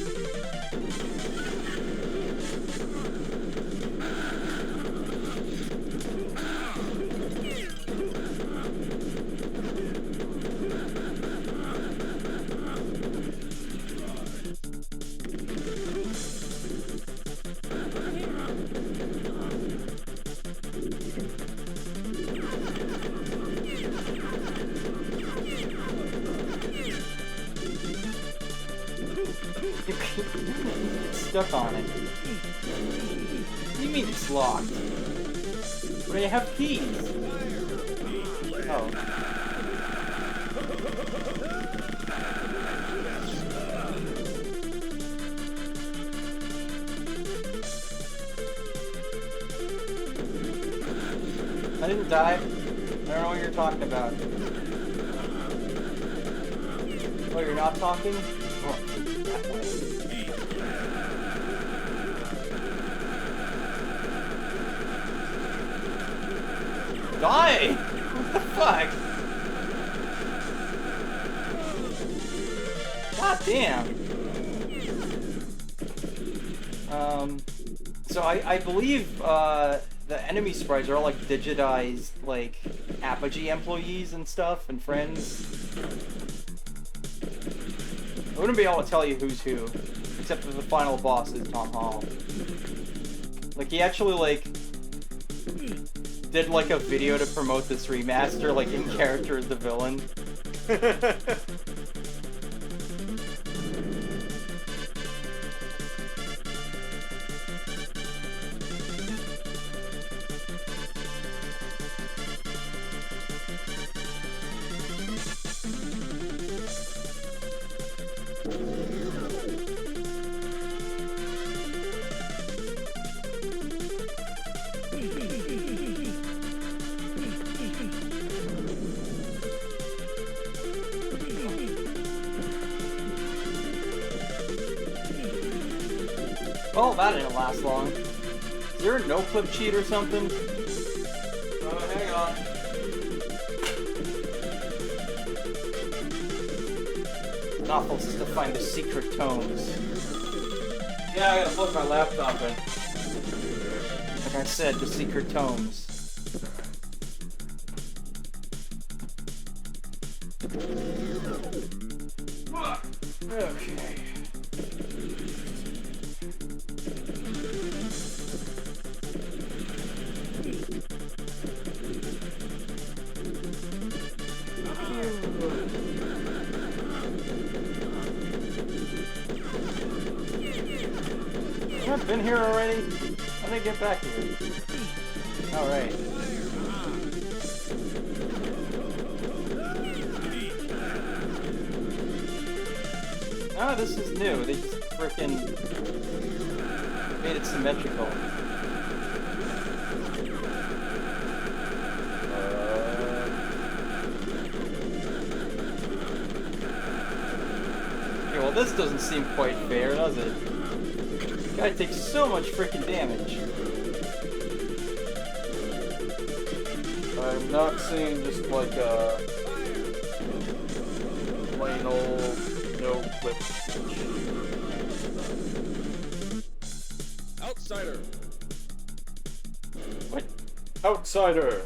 Stuck on it. What do you mean it's locked? But I have keys. Oh. I didn't die. I don't know what you're talking about. Oh, you're not talking? Oh, that way. Die! What the fuck? God damn. So I believe, the enemy sprites are all, like, digitized, like, Apogee employees and stuff, and friends. I wouldn't be able to tell you who's who, except that the final boss is Tom Hall. Like, he actually, like, did, like, a video to promote this remaster, like, in character as the villain. Well, that didn't last long. Is there a no-clip cheat or something? Hang on. Awful just to find the secret tomes. Yeah, I gotta plug my laptop in. Like I said, the secret tomes. Okay. I've been here already? How did I get back here? Alright. Ah, this is new. They just frickin' made it symmetrical. Okay, well this doesn't seem quite fair, does it? Guy takes so much freaking damage. I'm not seeing just like a plain old no clip. Outsider. What? Outsider.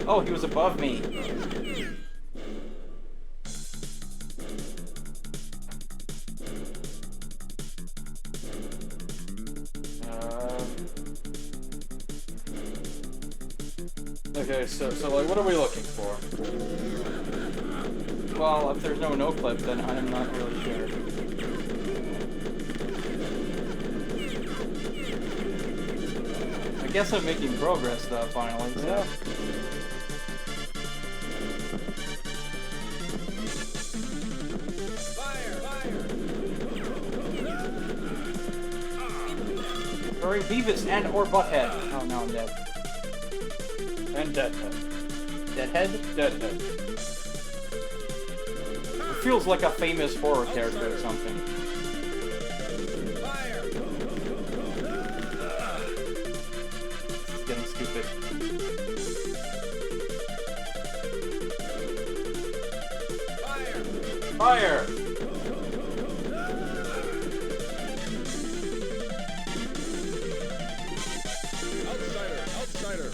Oh, he was above me. Okay, so like, what are we looking for? Well, if there's no clip, then I'm not really sure. I guess I'm making progress though, finally. So. Yeah. Furry Beavis and or Butthead. Oh no, I'm dead. And Deadhead. Deadhead? Deadhead. It feels like a famous horror character or something. It's getting stupid. Fire! Outsider.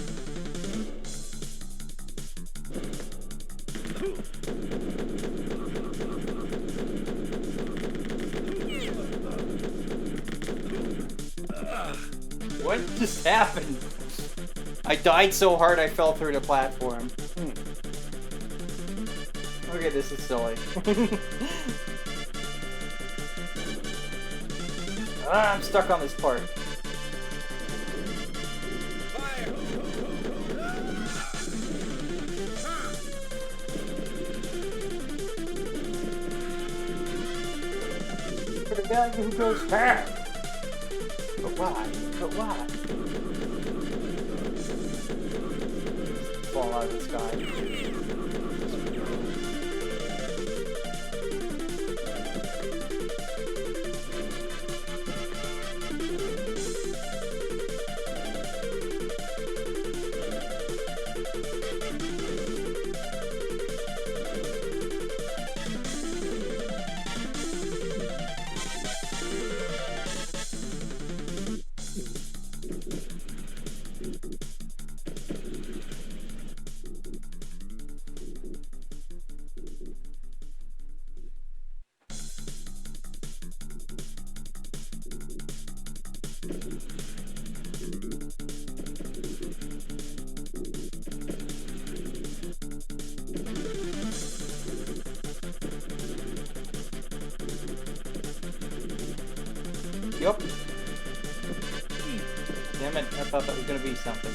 What just happened? I died so hard I fell through the platform. Okay, this is silly. I'm stuck on this part. For the guy who goes fast. But why? But why? fall out of the sky. Yup. Damn it, I thought that was gonna be something.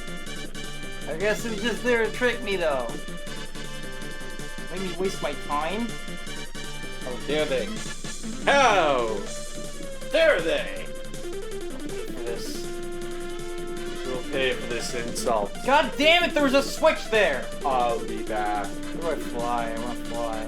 I guess it was just there to trick me though. Made me waste my time. How dare they? How dare they? For this. You'll pay for this insult. God damn it, there was a switch there! I'll be back. Where do I fly? I wanna fly.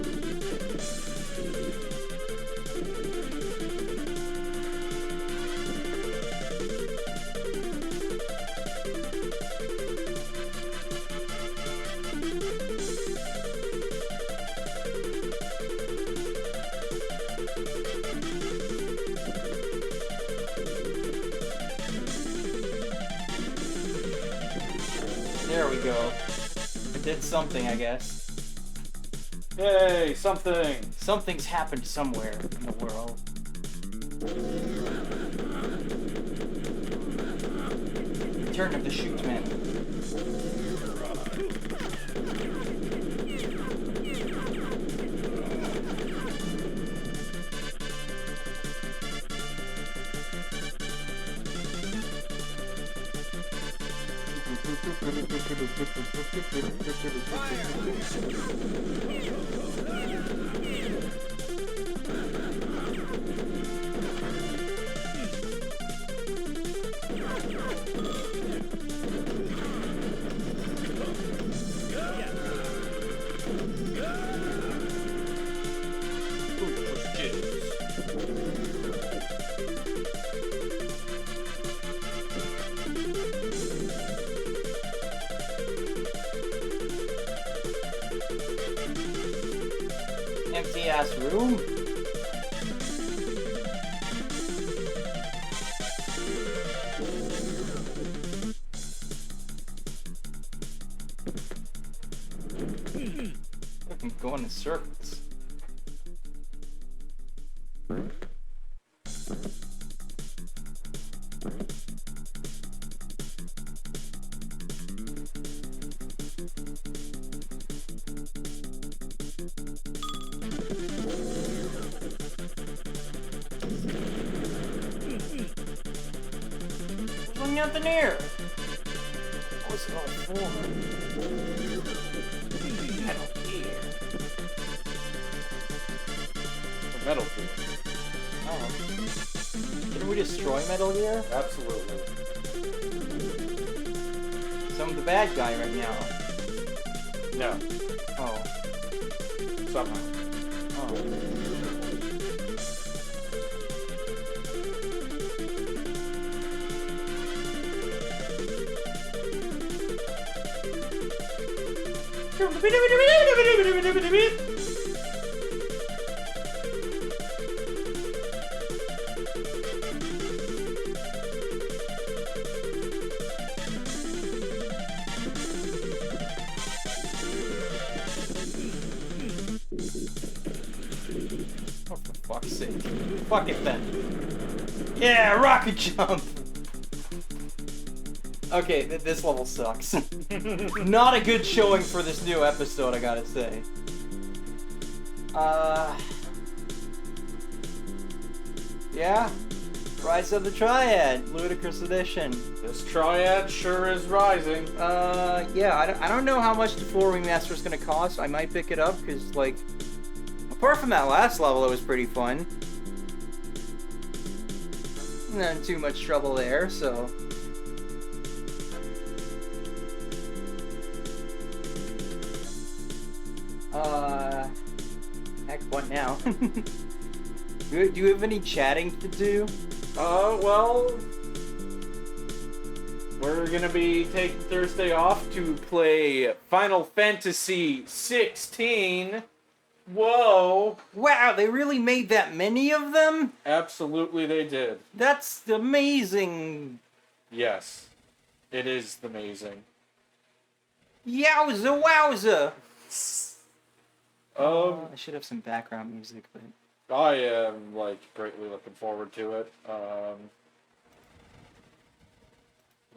There we go. I did something, I guess. Yay, something! Something's happened somewhere in the world. Return of the Shootman. Empty ass room. I'm going in circles. There's nothing here. What's it all for? Metal Gear. Metal Gear. Oh. Didn't we destroy Metal Gear? Absolutely. So I'm the bad guy right now. No. Oh. Somehow. Oh. Oh, for fuck's sake. Fuck it then. Yeah, rocket jump! Okay, this level sucks. Not a good showing for this new episode, I gotta say. Yeah? Rise of the Triad, Ludicrous Edition. This triad sure is rising. Yeah, I don't know how much the 4 remaster is gonna cost. I might pick it up, because, like, apart from that last level, it was pretty fun. Not too much trouble there, so... What now? Do you have any chatting to do? Well, we're gonna be taking Thursday off to play Final Fantasy 16. Whoa! Wow, they really made that many of them? Absolutely, they did. That's amazing. Yes, it is amazing. Yowza wowza! Um, I should have some background music, but... I am, like, greatly looking forward to it. It'll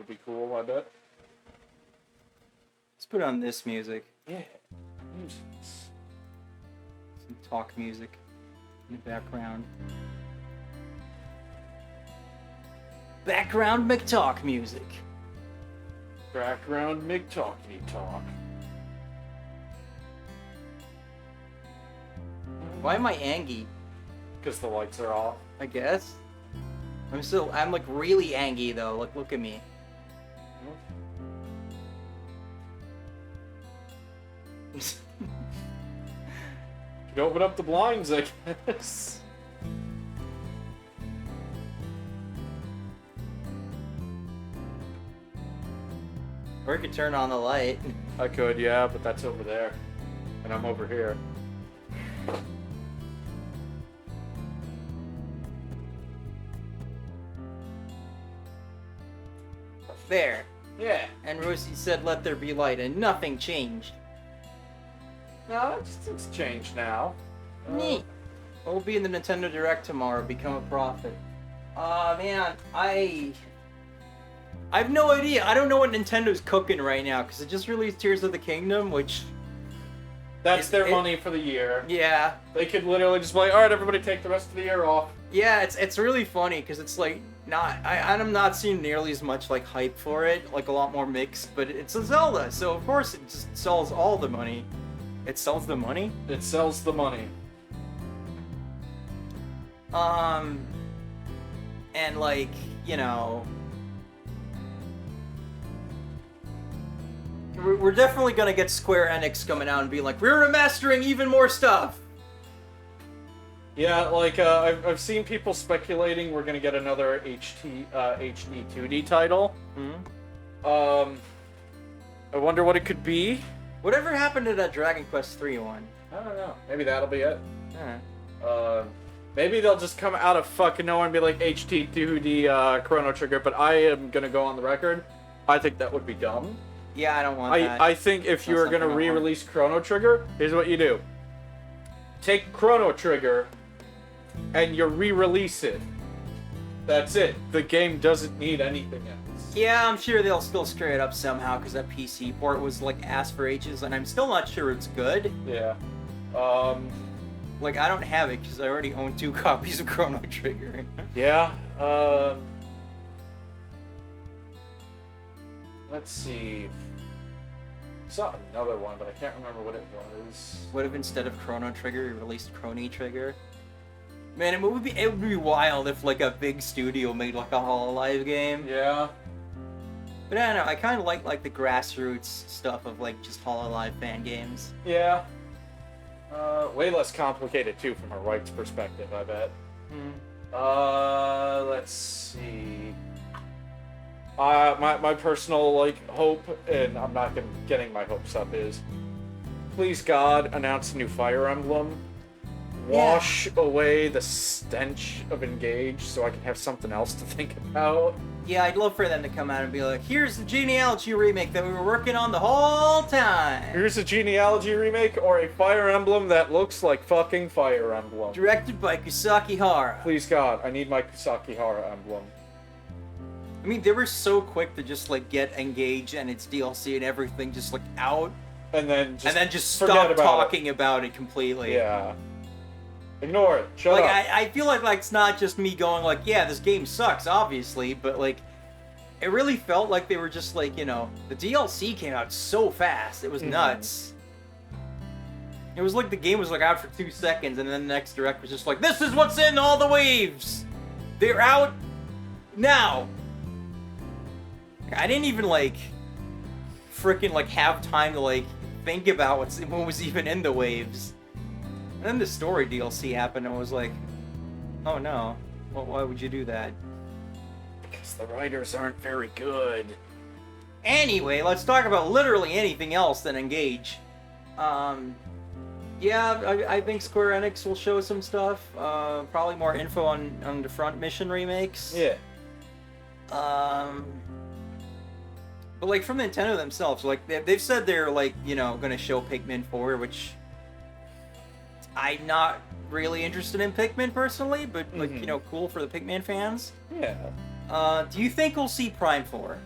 be cool, I bet. Let's put on this music. Yeah. Some talk music in the background. Background McTalk music. Background McTalkity talk. Why am I angry? Because the lights are off. I guess. I'm like really angry though. Like, look at me. You open up the blinds, I guess. Or I could turn on the light. I could, yeah, but that's over there. And I'm over here. There. Yeah. And Rosie said, "Let there be light," and nothing changed. No, it's changed now. Neat. We'll be in the Nintendo Direct tomorrow. Become a prophet. Man, I have no idea. I don't know what Nintendo's cooking right now because it just released Tears of the Kingdom, which That's their money for the year. yeah, They could literally just be like, alright, everybody take the rest of the year off. yeah. It's really funny because it's like I'm not seeing nearly as much like hype for it, like a lot more mixed. But it's a Zelda, so of course it just sells all the money. It sells the money. It sells the money. And like, you know, we're definitely gonna get Square Enix coming out and be like, we're remastering even more stuff. Yeah, like, I've seen people speculating we're gonna get another HD 2D title. Hmm? I wonder what it could be. Whatever happened to that Dragon Quest 3 one? I don't know. Maybe that'll be it. Yeah. Maybe they'll just come out of fucking nowhere and be like HD 2D Chrono Trigger, but I am gonna go on the record. I think that would be dumb. Yeah, I don't want that. I think if you were gonna something I want. re-release Chrono Trigger, here's what you do. Take Chrono Trigger and you re-release it. That's it. The game doesn't need anything else. Yeah, I'm sure they'll still screw it up somehow because that PC port was like ass for ages, and I'm still not sure it's good. Yeah. Like, I don't have it because I already own 2 copies of Chrono Trigger. Yeah. Let's see. I saw another one, but I can't remember what it was. What if instead of Chrono Trigger, you released Chrono Trigger? Man, it would be wild if like a big studio made like a Hololive game. Yeah. But I don't know, I kind of like the grassroots stuff of like just Hololive fan games. Yeah. Way less complicated too from a rights perspective, I bet. Let's see. My personal like hope, and I'm not getting my hopes up, is please God announce a new Fire Emblem. Wash away the stench of Engage so I can have something else to think about. Yeah, I'd love for them to come out and be like, here's the Genealogy remake that we were working on the whole time. Here's a Genealogy remake or a Fire Emblem that looks like fucking Fire Emblem. Directed by Kusaki Hara. Please God, I need my Kusaki Hara emblem. I mean, they were so quick to just like get Engage and its DLC and everything just like out. And then just forget stop about talking about it completely. Yeah. Ignore it. Shut like, up. I feel like it's not just me going like, yeah, this game sucks, obviously, but like, it really felt like they were just like, you know, the DLC came out so fast. It was nuts. It was like the game was like out for 2 seconds, and then the next direct was just like, this is what's in all the waves. They're out now. I didn't even like freaking like have time to like think about what was even in the waves. And then the story DLC happened and I was like, oh no, well, why would you do that? Because the writers aren't very good. Anyway, let's talk about literally anything else than Engage. Yeah, I think Square Enix will show some stuff. Probably more info on the Front Mission remakes. Yeah. But like from Nintendo themselves, like they've said they're like, you know, gonna show Pikmin 4, which I'm not really interested in Pikmin personally, but like, you know, cool for the Pikmin fans. Yeah. Do you think we'll see Prime 4?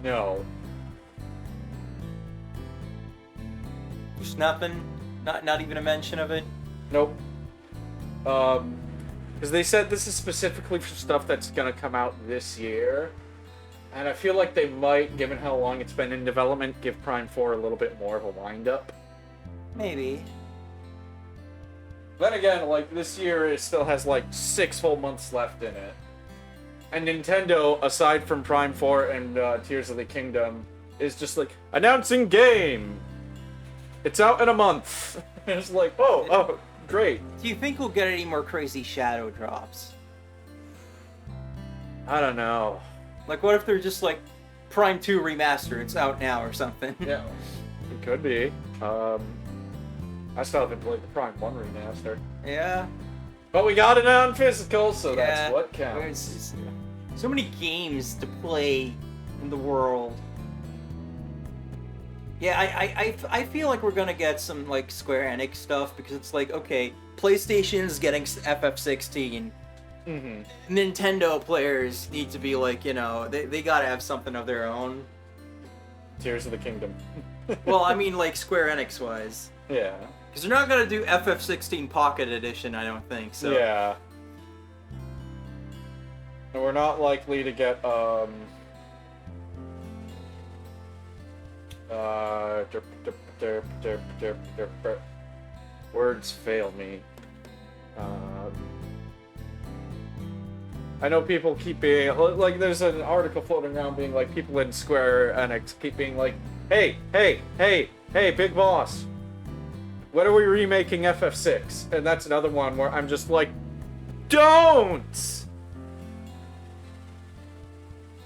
No. Just nothing? Not even a mention of it? Nope. Because they said this is specifically for stuff that's gonna come out this year. And I feel like they might, given how long it's been in development, give Prime 4 a little bit more of a wind-up. Maybe. Then again, like, this year it still has, like, 6 whole months left in it. And Nintendo, aside from Prime 4 and Tears of the Kingdom, is just like, announcing game! It's out in a month! It's like, oh, great. Do you think we'll get any more crazy shadow drops? I don't know. Like, what if they're just like, Prime 2 remaster, it's out now or something? Yeah, it could be. I still haven't played the Prime 1 remaster. Yeah. But we got it on physical, so Yeah. that's what counts. It's so many games to play in the world. Yeah, I feel like we're gonna get some like Square Enix stuff because it's like, okay, PlayStation's getting FF16. Nintendo players need to be like, you know, they gotta have something of their own. Tears of the Kingdom. Well, I mean like Square Enix wise. Yeah. Because they're not gonna do FF16 Pocket Edition, I don't think, so. Yeah. And we're not likely to get, words fail me. I know people keep being, like, there's an article floating around being like, people in Square Enix keep being like, hey, big boss, when are we remaking FF6? And that's another one where I'm just like, don't!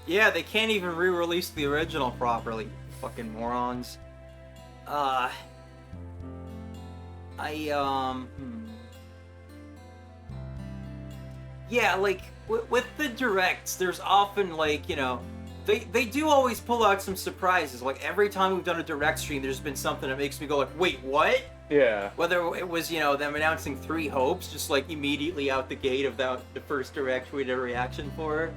Yeah, they can't even re-release the original properly. Fucking morons. Yeah, like, with the directs, there's often, like, you know, they do always pull out some surprises. Like, every time we've done a direct stream, there's been something that makes me go, like, wait, what? Yeah. Whether it was, you know, them announcing 3 Hopes, just, like, immediately out the gate of the first direct we did a reaction for.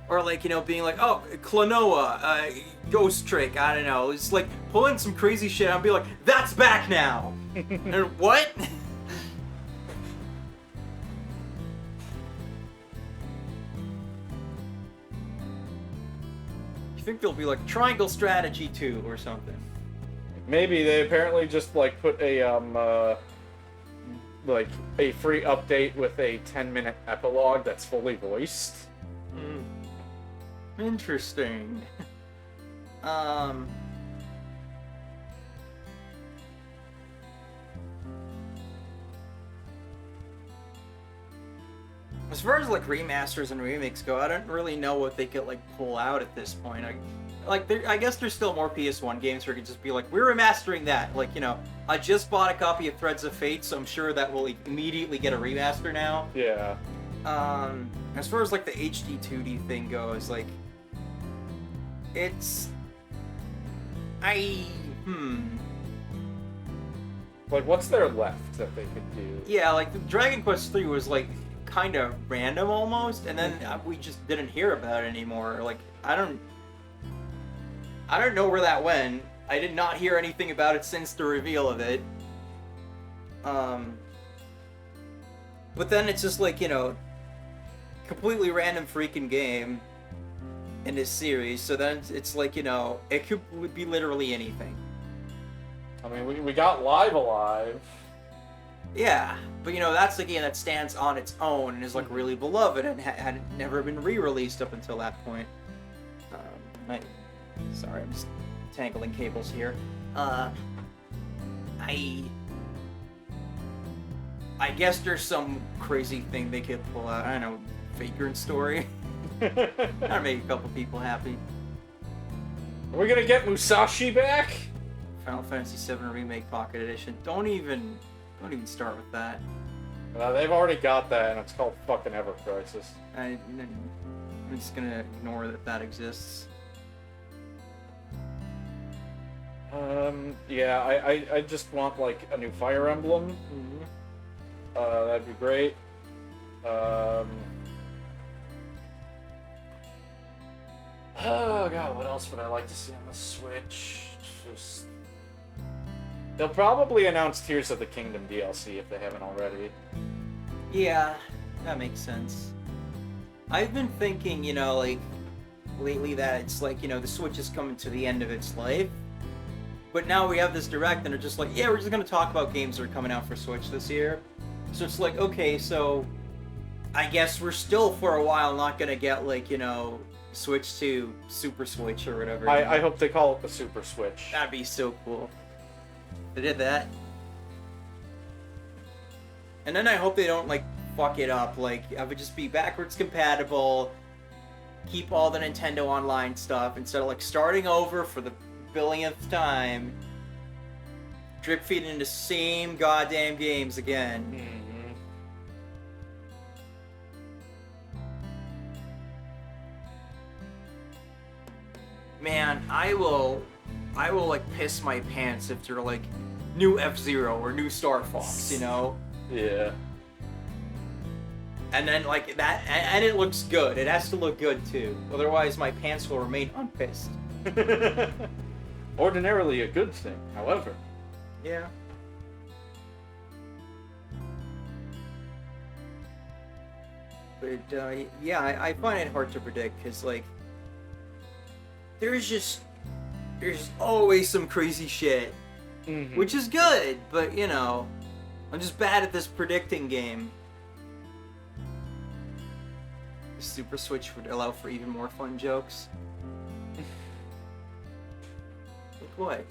Or, like, you know, being like, oh, Klonoa, Ghost Trick, I don't know. It's like, pulling some crazy shit out and be like, that's back now! And what? You think there'll be, like, Triangle Strategy 2 or something? Maybe they apparently just like put a like a free update with a 10-minute epilogue that's fully voiced. Interesting. As far as like remasters and remakes go, I don't really know what they could like pull out at this point. I guess there's still more PS1 games where it could just be like, we're remastering that. Like, you know, I just bought a copy of Threads of Fate, so I'm sure that will immediately get a remaster now. Yeah. As far as like the HD 2D thing goes, like, it's... Like, what's there left that they could do? Yeah, like, Dragon Quest 3 was like, kind of random almost, and then we just didn't hear about it anymore. Like, I don't know where that went. I did not hear anything about it since the reveal of it. But then it's just like, you know, completely random freaking game in this series. So then it's like, you know, it would be literally anything. I mean, we got Live Alive. Yeah, but you know, that's a game that stands on its own and is like really beloved and had never been re-released up until that point. Sorry, I'm just tangling cables here. I guess there's some crazy thing they could pull out. I don't know, Vagrant story. That'll make a couple people happy. Are we gonna get Musashi back? Final Fantasy VII Remake Pocket Edition. Don't even start with that. They've already got that, and it's called fucking Ever Crisis. I'm just gonna ignore that exists. Yeah, I just want, like, a new Fire Emblem. Mm-hmm. That'd be great. Oh god, what else would I like to see on the Switch? Just... They'll probably announce Tears of the Kingdom DLC if they haven't already. Yeah, that makes sense. I've been thinking, like, lately that it's like, the Switch is coming to the end of its life. But now we have this Direct and they're just like, yeah, we're just gonna talk about games that are coming out for Switch this year. So it's like, okay, so I guess we're still for a while not gonna get, like, Switch to Super Switch or whatever. I hope they call it the Super Switch. That'd be so cool. They did that. And then I hope they don't, like, fuck it up. Like, I would just be backwards compatible, keep all the Nintendo Online stuff, instead of, like, starting over for the billionth time, drip feeding into the same goddamn games again. Mm-hmm. Man, I will like piss my pants if they're like new F-Zero or new Star Fox, Yeah. And then like that, and it looks good. It has to look good too. Otherwise, my pants will remain unpissed. Ordinarily a good thing, however. Yeah. But yeah, I find it hard to predict because like there's always some crazy shit, which is good. But I'm just bad at this predicting game. The Super Switch would allow for even more fun jokes. Like what?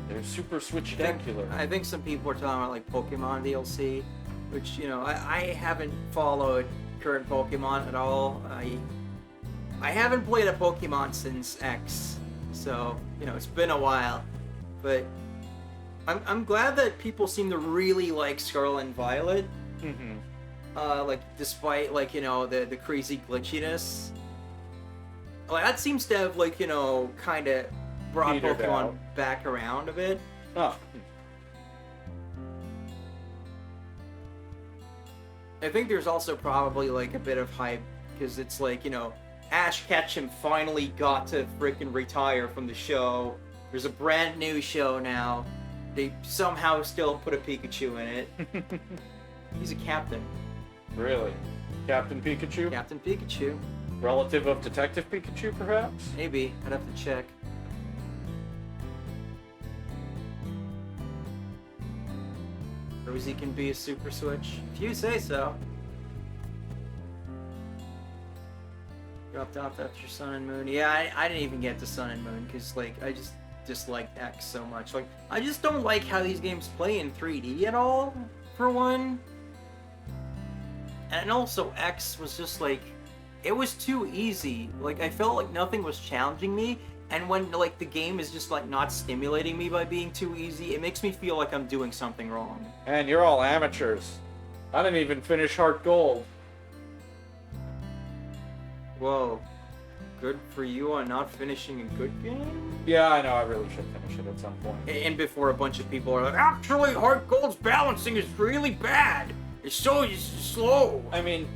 They're Super Switch-tacular. I think some people are talking about like Pokemon DLC, which I haven't followed current Pokemon at all. I haven't played a Pokemon since X, so it's been a while. But I'm glad that people seem to really like Scarlet and Violet. Like despite like the crazy glitchiness, like that seems to have like kind of brought Petered Pokemon out. back around a bit. Oh. I think there's also probably like a bit of hype because it's like Ash Ketchum finally got to freaking retire from the show. There's a brand new show now. They somehow still put a Pikachu in it. He's a captain. Really? Captain Pikachu? Captain Pikachu. Relative of Detective Pikachu, perhaps? Maybe. I'd have to check. Rosie can be a Super Switch. If you say so. Dropped off after Sun and Moon. Yeah, I didn't even get to Sun and Moon because like I just disliked X so much. Like I just don't like how these games play in 3D at all, for one. And also X was just like, it was too easy. Like I felt like nothing was challenging me, and when like the game is just like not stimulating me by being too easy, it makes me feel like I'm doing something wrong. And you're all amateurs. I didn't even finish Heart Gold. Whoa. Good for you on not finishing a good game? Yeah, I know, I really should finish it at some point. And before a bunch of people are like, actually, Heart Gold's balancing is really bad. It's so slow. I mean,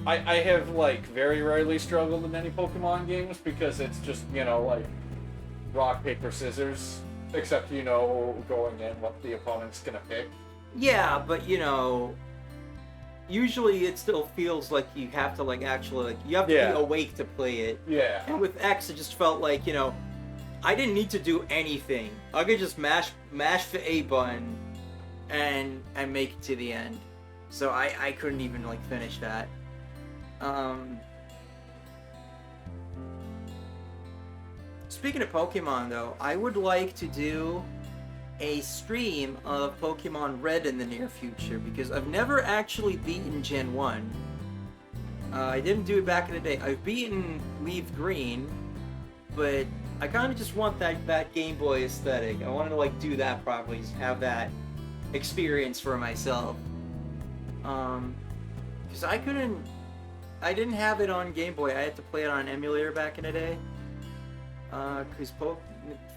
I have, like, very rarely struggled in any Pokemon games because it's just, like, rock, paper, scissors. Except, going in what the opponent's gonna pick. Yeah, but, usually it still feels like you have to, like, actually, like, you have to be awake to play it. Yeah. And with X, it just felt like, I didn't need to do anything. I could just mash the A button, and make it to the end. So I couldn't even like finish that. Speaking of Pokemon though, I would like to do a stream of Pokemon Red in the near future because I've never actually beaten Gen 1. I didn't do it back in the day. I've beaten Leaf Green, but I kind of just want that Game Boy aesthetic. I wanted to like do that properly, have that experience for myself. Because I didn't have it on Game Boy. I had to play it on an emulator back in the day. Because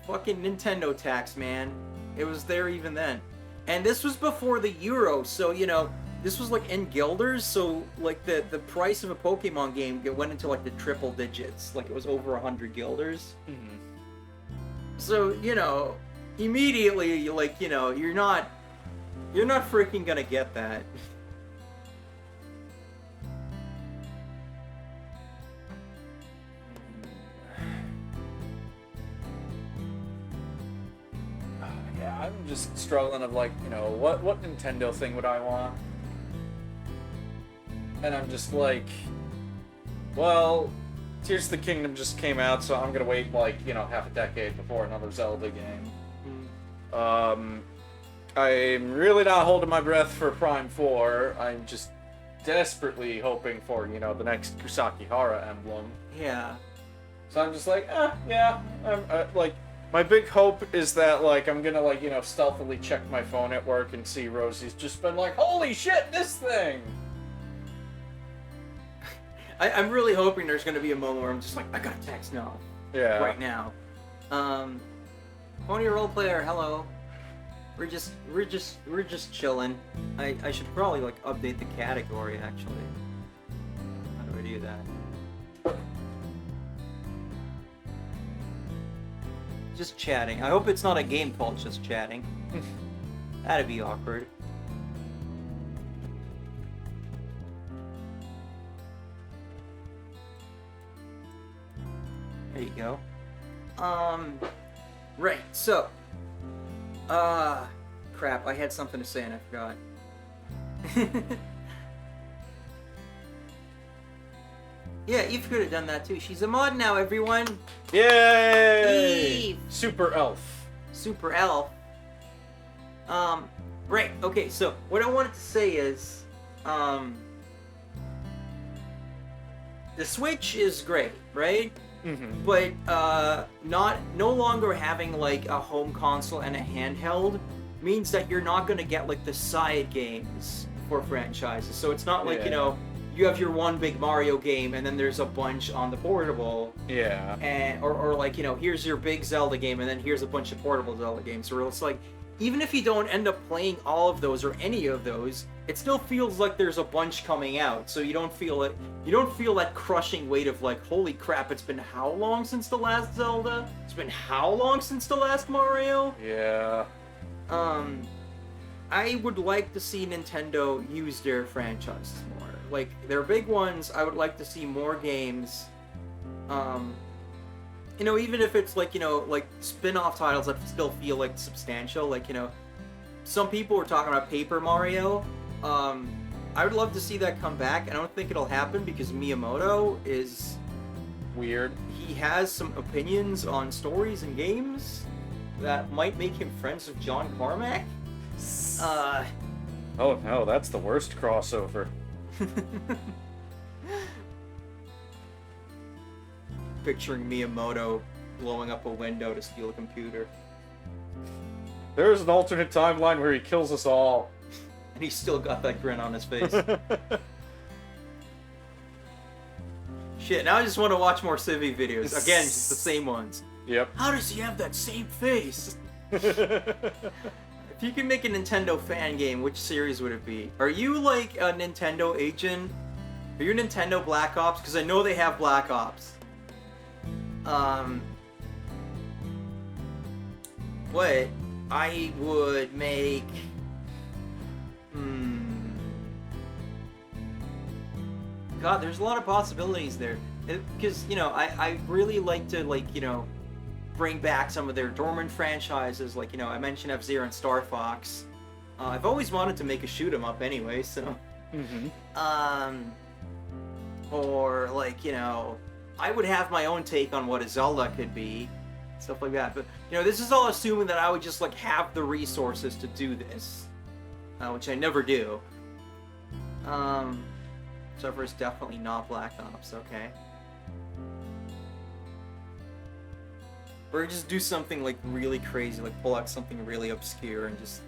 fucking Nintendo tax, man. It was there even then. And this was before the Euro, so, you know, this was like in guilders, so like the price of a Pokemon game went into like the triple digits. Like it was over 100 guilders. Mm-hmm. So, you know, immediately you're like, you know, you're not freaking gonna get that. Yeah, I'm just struggling of like, you know, what Nintendo thing would I want? And I'm just like, well, Tears of the Kingdom just came out, so I'm gonna wait like, you know, half a decade before another Zelda game. I'm really not holding my breath for Prime 4. I'm just desperately hoping for, you know, the next Kusakihara emblem. Yeah. So I'm just like, yeah. I'm like, my big hope is that like I'm gonna like, you know, stealthily check my phone at work and see Rosie's just been like, holy shit, this thing. I'm really hoping there's gonna be a moment where I'm just like, I gotta text now. Yeah. Right now. Pony Role Player, hello. We're just chilling. I should probably like update the category actually. How do I do that? Just chatting. I hope it's not a game called Just Chatting. That'd be awkward. There you go. Right, so crap, I had something to say and I forgot. Yeah, Eve could have done that too. She's a mod now, everyone. Yay! Eve! Super Elf. Super Elf. Right, okay, so what I wanted to say is, the Switch is great, right? Mm-hmm. But no longer having like a home console and a handheld means that you're not gonna get like the side games for franchises. So it's not like, Yeah. you know, you have your one big Mario game and then there's a bunch on the portable. Yeah. And or like, you know, here's your big Zelda game and then here's a bunch of portable Zelda games. Where it's like, even if you don't end up playing all of those or any of those, it still feels like there's a bunch coming out. So you don't feel it. You don't feel that crushing weight of like, holy crap! It's been how long since the last Zelda? It's been how long since the last Mario? Yeah. I would like to see Nintendo use their franchises more. Like their big ones, I would like to see more games. You know, even if it's like, you know, like spin-off titles that still feel like substantial. Like, you know, some people were talking about Paper Mario. I would love to see that come back. I don't think it'll happen because Miyamoto is Weird. he has some opinions on stories and games that might make him friends with John Carmack. Oh no, that's the worst crossover. Picturing Miyamoto blowing up a window to steal a computer. There's an alternate timeline where he kills us all. And he's still got that grin on his face. Shit, now I just want to watch more Civi videos. Again, just the same ones. Yep. How does he have that same face? If you can make a Nintendo fan game, which series would it be? Are you like a Nintendo agent? Are you Nintendo Black Ops? Because I know they have Black Ops. What I would make... God, there's a lot of possibilities there. Because, you know, I really like to, like, you know, bring back some of their dormant franchises. Like, you know, I mentioned F-Zero and Star Fox. I've always wanted to make a shoot 'em up anyway, so. Mm-hmm. Or like, I would have my own take on what a Zelda could be, stuff like that. But this is all assuming that I would just like have the resources to do this, which I never do. Server is definitely not Black Ops, okay. Or just do something like really crazy, like pull out something really obscure and just.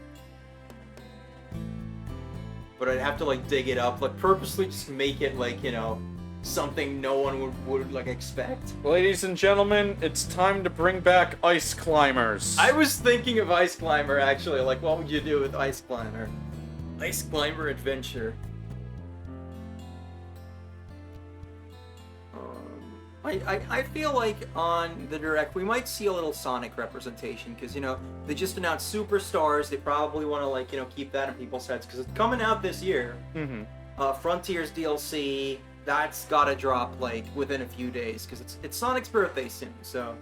But I'd have to like dig it up, like purposely just make it like, something no one would like expect. Ladies and gentlemen, it's time to bring back Ice Climbers. I was thinking of Ice Climber actually, like what would you do with Ice Climber? Ice Climber Adventure. I feel like on the Direct we might see a little Sonic representation because they just announced Superstars. They probably want to like keep that in people's heads because it's coming out this year. Mm-hmm. Frontiers DLC that's gotta drop like within a few days because it's Sonic's birthday soon. So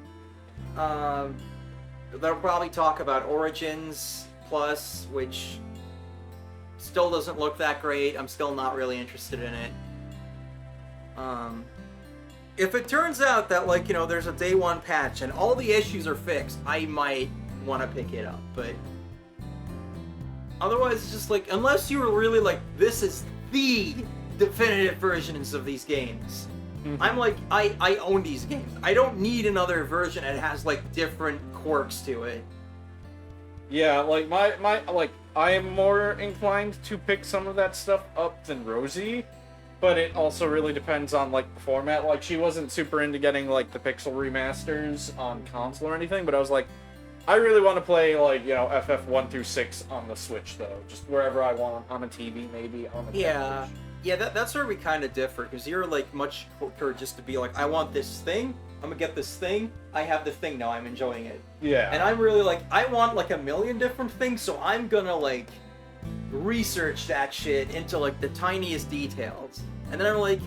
they'll probably talk about Origins Plus, which still doesn't look that great. I'm still not really interested in it. If it turns out that like there's a day one patch and all the issues are fixed, I might want to pick it up, but otherwise it's just like unless you were really like this is the definitive versions of these games. Mm-hmm. I'm like I own these games. I don't need another version that has like different quirks to it. Yeah, like my like I am more inclined to pick some of that stuff up than Rosie. But it also really depends on, like, the format. Like, she wasn't super into getting, like, the pixel remasters on console or anything, but I was like, I really want to play, like, FF 1 through 6 on the Switch, though. Just wherever I want, on a TV, maybe, on the couch. Yeah, that's where we kind of differ, because you're, like, much quicker just to be like, I want this thing, I'm gonna get this thing, I have the thing now, I'm enjoying it. Yeah. And I'm really like, I want, like, a million different things, so I'm gonna, like, research that shit into, like, the tiniest details. And then I'm like,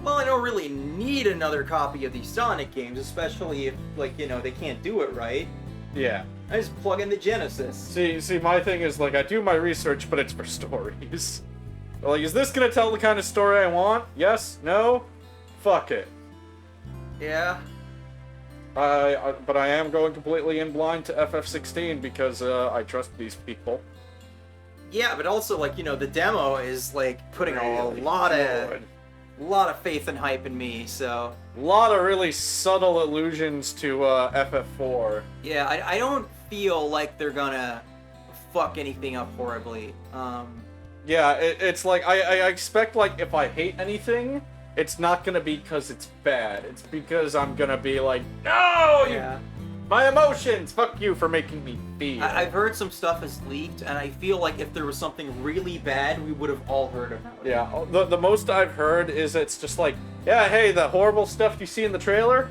well, I don't really need another copy of these Sonic games, especially if, like, they can't do it right. Yeah. I just plug in the Genesis. See, my thing is, like, I do my research, but it's for stories. Like, is this gonna tell the kind of story I want? Yes? No? Fuck it. Yeah. But I am going completely in blind to FF16 because, I trust these people. Yeah, but also, like, the demo is, like, putting Really a lot good. of faith and hype in me, so... A lot of really subtle allusions to, FF4. Yeah, I don't feel like they're gonna fuck anything up horribly. Yeah, it's like, I expect, like, if I hate anything, it's not gonna be because it's bad. It's because I'm gonna be like, no! Yeah. My emotions! Fuck you for making me feel. I've heard some stuff is leaked, and I feel like if there was something really bad, we would have all heard about it. Yeah, the most I've heard is it's just like, yeah, hey, the horrible stuff you see in the trailer,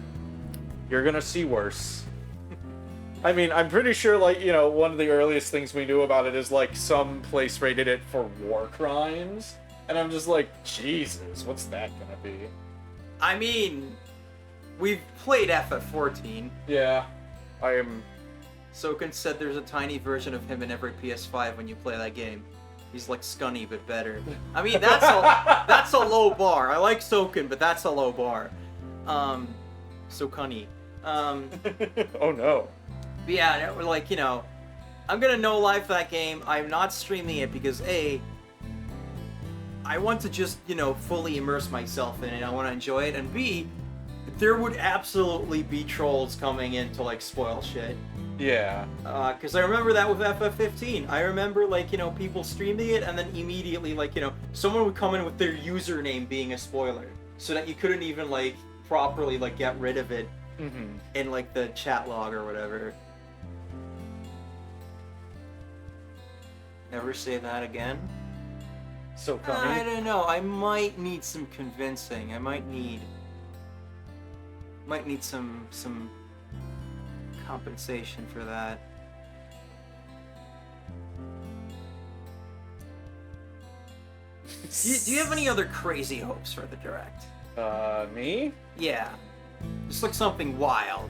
you're gonna see worse. I mean, I'm pretty sure, like, one of the earliest things we knew about it is, like, some place rated it for war crimes. And I'm just like, Jesus, what's that gonna be? I mean, we've played FF14. Yeah, I am... Soken said there's a tiny version of him in every PS5 when you play that game. He's like Scunny, but better. I mean, that's a low bar. I like Soken, but that's a low bar. Sokuni. Oh no. But yeah, like, I'm gonna no life that game. I'm not streaming it because A, I want to just, fully immerse myself in it. I want to enjoy it. And B, there would absolutely be trolls coming in to, like, spoil shit. Yeah. Because I remember that with FF15. I remember, like, people streaming it and then immediately, like, someone would come in with their username being a spoiler. So that you couldn't even, like, properly, like, get rid of it in, like, the chat log or whatever. Never say that again? So I funny. don't know. I might need some convincing. I might need some compensation for that. Do you have any other crazy hopes for the Direct? Me? Yeah. Just like something wild.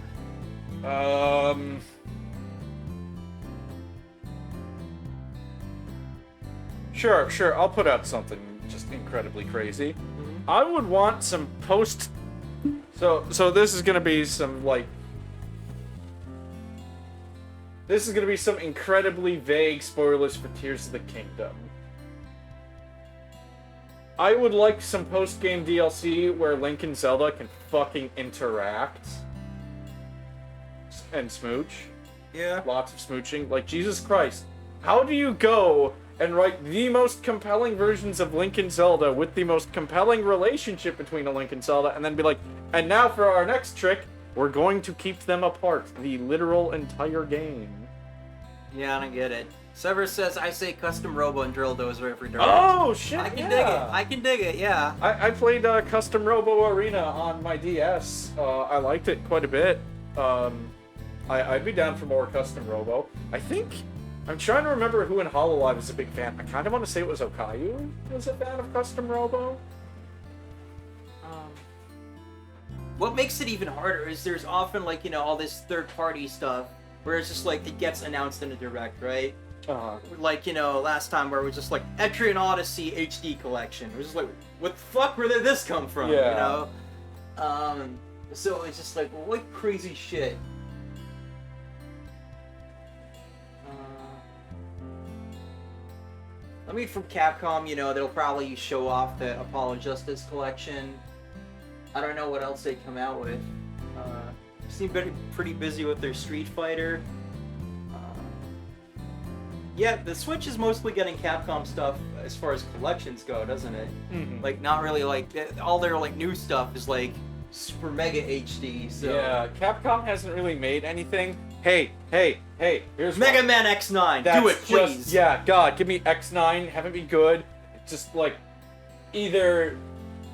Sure. I'll put out something just incredibly crazy. Mm-hmm. I would want some post. So this is gonna be some like. This is gonna be some incredibly vague spoilers for Tears of the Kingdom. I would like some post-game DLC where Link and Zelda can fucking interact and smooch. Yeah. Lots of smooching. Like, Jesus Christ. How do you go and write the most compelling versions of Link and Zelda with the most compelling relationship between a Link and Zelda and then be like, and now for our next trick, we're going to keep them apart the literal entire game. Yeah, I don't get it. Sever says, I say custom Robo and Drill Dozer every direct. Oh, shit, I can dig it. I can dig it, yeah. I played Custom Robo Arena on my DS. I liked it quite a bit. I'd be down for more Custom Robo. I'm trying to remember who in Hololive is a big fan. I kind of want to say it was Okayu was a fan of Custom Robo. What makes it even harder is there's often, like, all this third-party stuff where it's just, like, it gets announced in a direct, right? Like, last time where it was just like Etrian Odyssey HD collection. It was just like, what the fuck, where did this come from? Yeah. So it's just like, what crazy shit. I mean, from Capcom, they'll probably show off the Apollo Justice collection. I don't know what else they come out with. Seem pretty busy with their Street Fighter. Yeah, the Switch is mostly getting Capcom stuff as far as collections go, doesn't it? Mm-hmm. Like, not really, like, all their, like, new stuff is, like, super mega HD, so... Yeah, Capcom hasn't really made anything. Hey, here's Mega Man X9, do it, please! God, give me X9, have it be good. Just, like, either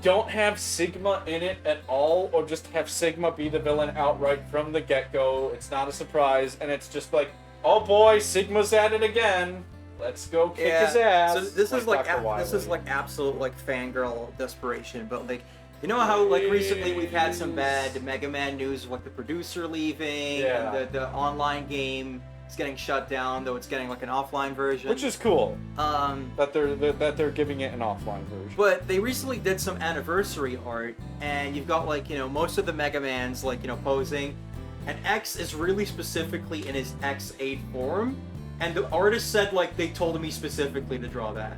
don't have Sigma in it at all, or just have Sigma be the villain outright from the get-go. It's not a surprise, and it's just like, oh boy, Sigma's at it again. Let's go kick his ass. So this is like Dr. this is like absolute like fangirl desperation, but like how like recently we've had some bad Mega Man news with the producer leaving and the online game is getting shut down, though it's getting like an offline version. Which is cool. That they're giving it an offline version. But they recently did some anniversary art, and you've got like most of the Mega Mans like posing. And X is really specifically in his X8 form, and the artist said, like, they told me specifically to draw that.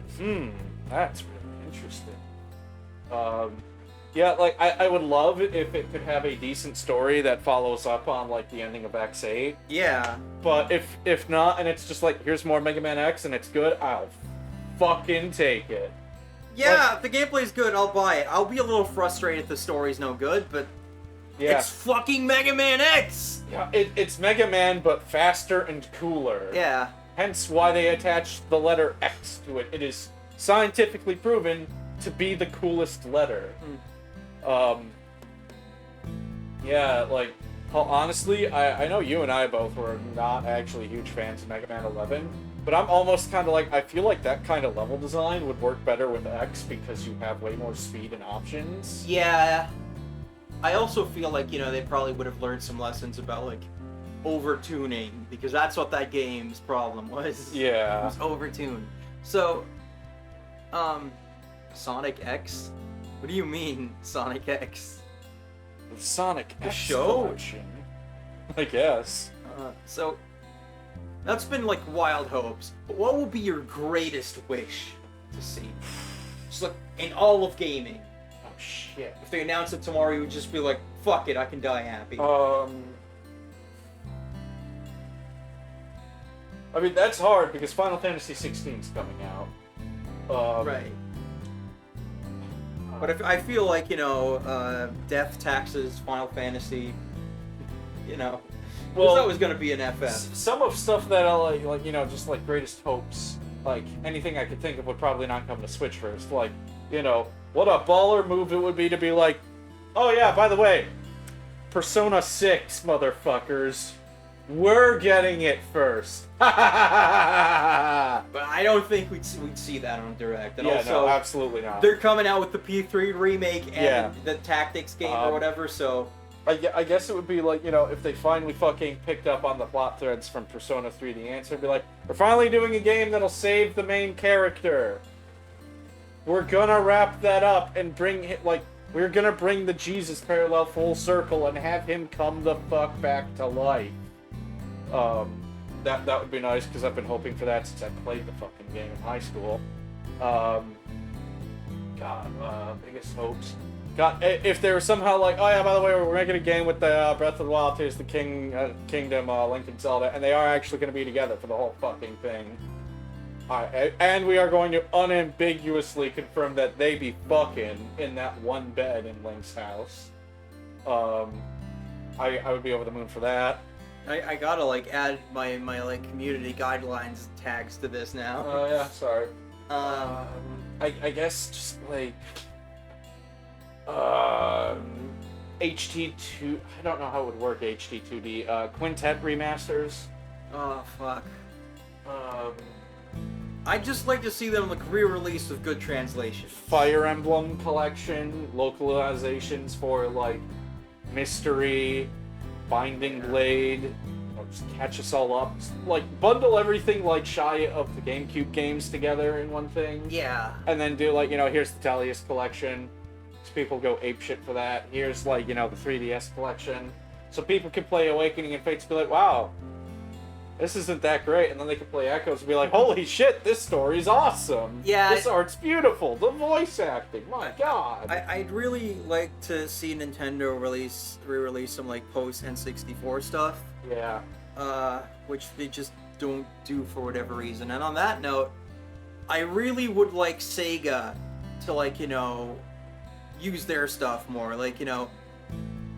That's really interesting. Yeah, like, I would love it if it could have a decent story that follows up on, like, the ending of X8. Yeah. But if not, and it's just like, here's more Mega Man X and it's good, I'll fucking take it. Yeah, if the gameplay's good, I'll buy it. I'll be a little frustrated if the story's no good, but... Yeah. It's fucking Mega Man X! Yeah, it's Mega Man, but faster and cooler. Yeah. Hence why they attached the letter X to it. It is scientifically proven to be the coolest letter. Yeah, like, honestly, I know you and I both were not actually huge fans of Mega Man 11, but I'm almost kind of like, I feel like that kind of level design would work better with X because you have way more speed and options. Yeah. I also feel like, they probably would have learned some lessons about, like, over-tuning, because that's what that game's problem was. Yeah. It was over-tuned. So, Sonic X? What do you mean, Sonic X? The Sonic The X show? collection, I guess. So, that's been, like, wild hopes. But what will be your greatest wish to see? Just, like, in all of gaming. Shit. If they announce it tomorrow, you would just be like, fuck it, I can die happy. I mean, that's hard because Final Fantasy 16 is coming out. Right. But if, I feel like, Death Taxes, Final Fantasy, well, that was going to be an FF. Some of stuff that I like, just like greatest hopes, like anything I could think of would probably not come to Switch first. Like, what a baller move it would be to be like, oh yeah, by the way, Persona 6, motherfuckers. We're getting it first. But I don't think we'd see that on Direct. And also, no, absolutely not. They're coming out with the P3 remake and the Tactics game or whatever, so... I guess it would be like, you know, if they finally fucking picked up on the plot threads from Persona 3, the answer would be like, we're finally doing a game that'll save the main character. We're gonna wrap that up and we're gonna bring the Jesus parallel full circle and have him come the fuck back to life. That would be nice, because I've been hoping for that since I played the fucking game in high school. Biggest hopes. God, if they were somehow like, oh yeah, by the way, we're making a game with the Breath of the Wild, Tears of the Kingdom, Link and Zelda, and they are actually going to be together for the whole fucking thing. And we are going to unambiguously confirm that they be fucking in that one bed in Link's house. I would be over the moon for that. I gotta like add my like community guidelines tags to this now. Oh yeah, sorry. I guess just like HT2. I don't know how it would work. HT2D Quintet remasters. Oh fuck. I'd just like to see them like re-release with good translation. Fire Emblem collection localizations for like Mystery, Binding Blade. Just catch us all up. Like bundle everything like shy of the GameCube games together in one thing. Yeah. And then do like, you know, here's the Tellius collection. So people go apeshit for that. Here's like, you know, the 3DS collection. So people can play Awakening and Fates and be like, wow, this isn't that great. And then they can play Echoes and be like, holy shit, this story's awesome. Yeah. This art's beautiful. The voice acting, my god. I'd really like to see Nintendo re-release some like post N64 stuff. Yeah. Which they just don't do for whatever reason. And on that note, I really would like Sega to like, you know, use their stuff more. Like, you know,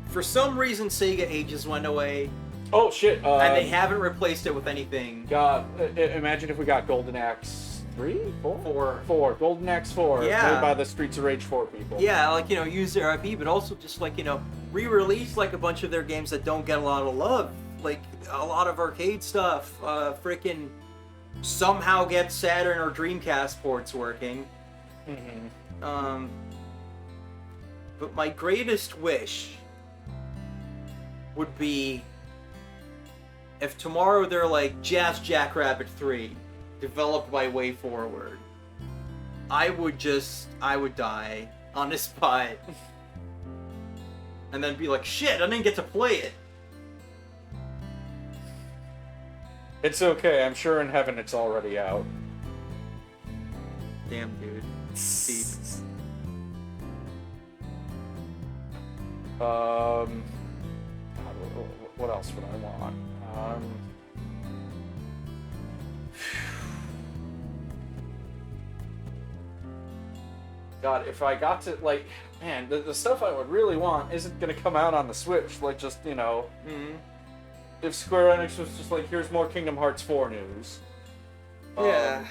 for some reason Sega Ages went away. Oh shit. And they haven't replaced it with anything. God, imagine if we got Golden Axe 3? 4? Golden Axe 4. Yeah. Made by the Streets of Rage 4 people. Yeah, like, you know, use their IP, but also just like, you know, re-release like a bunch of their games that don't get a lot of love. Like a lot of arcade stuff, freaking somehow get Saturn or Dreamcast ports working. Mm-hmm. But my greatest wish would be if tomorrow they're like Jazz Jackrabbit 3, developed by Way Forward. I would die on the spot. And then be like, shit, I didn't get to play it. It's okay, I'm sure in heaven it's already out. Damn, dude. Deep. God, what else would I want? God, if I got to, like, man, the stuff I would really want isn't gonna come out on the Switch, like, just, you know... Mm-hmm. If Square Enix was just like, here's more Kingdom Hearts 4 news. Yeah.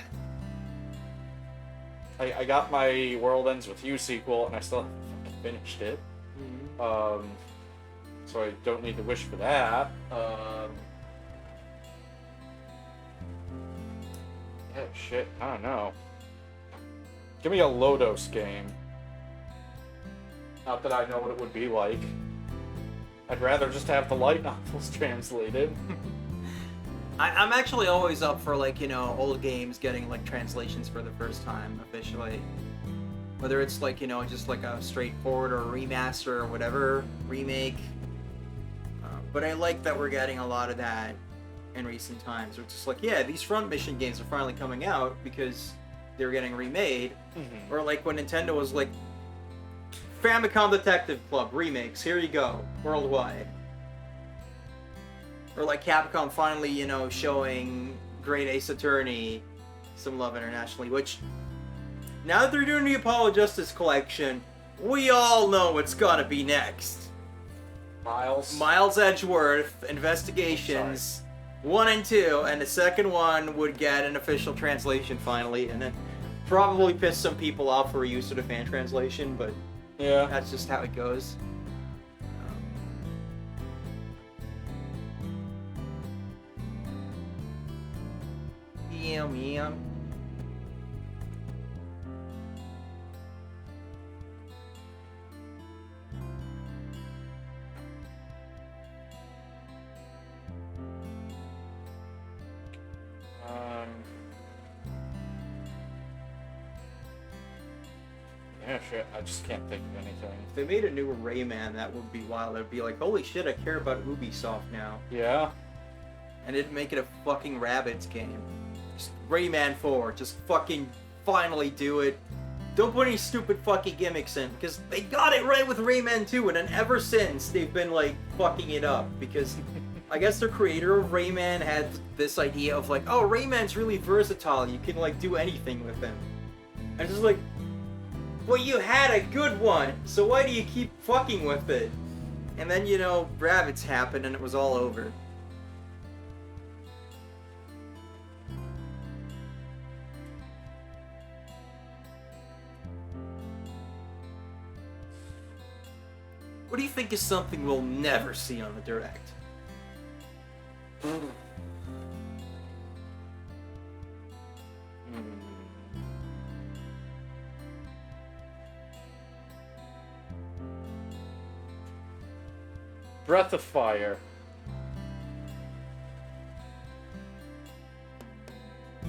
I got my World Ends With You sequel, and I still haven't finished it. Mm-hmm. So I don't need to wish for that. Yeah, shit, I don't know. Give me a Lodos game. Not that I know what it would be like. I'd rather just have the light novels translated. I'm actually always up for, like, you know, old games getting, like, translations for the first time, officially. Whether it's, like, you know, just, like, a straightforward or a remaster or whatever, remake. But I like that we're getting a lot of that in recent times. It's just like, yeah, these front mission games are finally coming out because they're getting remade. Mm-hmm. Or, like, when Nintendo was, like, Famicom Detective Club remakes, here you go, worldwide. Or like Capcom finally, you know, showing Great Ace Attorney some love internationally, which, now that they're doing the Apollo Justice Collection, we all know what's gonna be next. Miles Edgeworth, Investigations, 1 and 2, and the second one would get an official translation finally, and then probably piss some people off for use of the fan translation, but yeah, that's just how it goes. Meow. Yeah, shit. I just can't think of anything. If they made a new Rayman, that would be wild. It'd be like, holy shit, I care about Ubisoft now. Yeah. And it'd make it a fucking Rabbids game. Just Rayman 4, just fucking finally do it. Don't put any stupid fucking gimmicks in, because they got it right with Rayman 2, and then ever since, they've been, like, fucking it up, because I guess the creator of Rayman had this idea of, like, oh, Rayman's really versatile, you can, like, do anything with him. And it's just like, well, you had a good one, so why do you keep fucking with it? And then, you know, Rabbids happened, and it was all over. What do you think is something we'll never see on the Direct? Breath of Fire.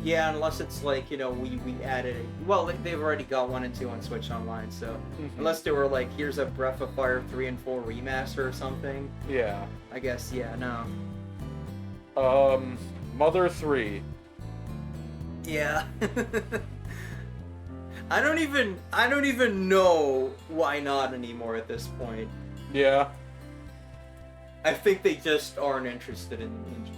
Yeah, unless it's like, you know, we added it. Well, they've already got 1 and 2 on Switch Online, so unless they were like, here's a Breath of Fire 3 and 4 remaster or something. Yeah. I guess, yeah, no. Mother 3. Yeah. I don't even know why not anymore at this point. Yeah. I think they just aren't interested in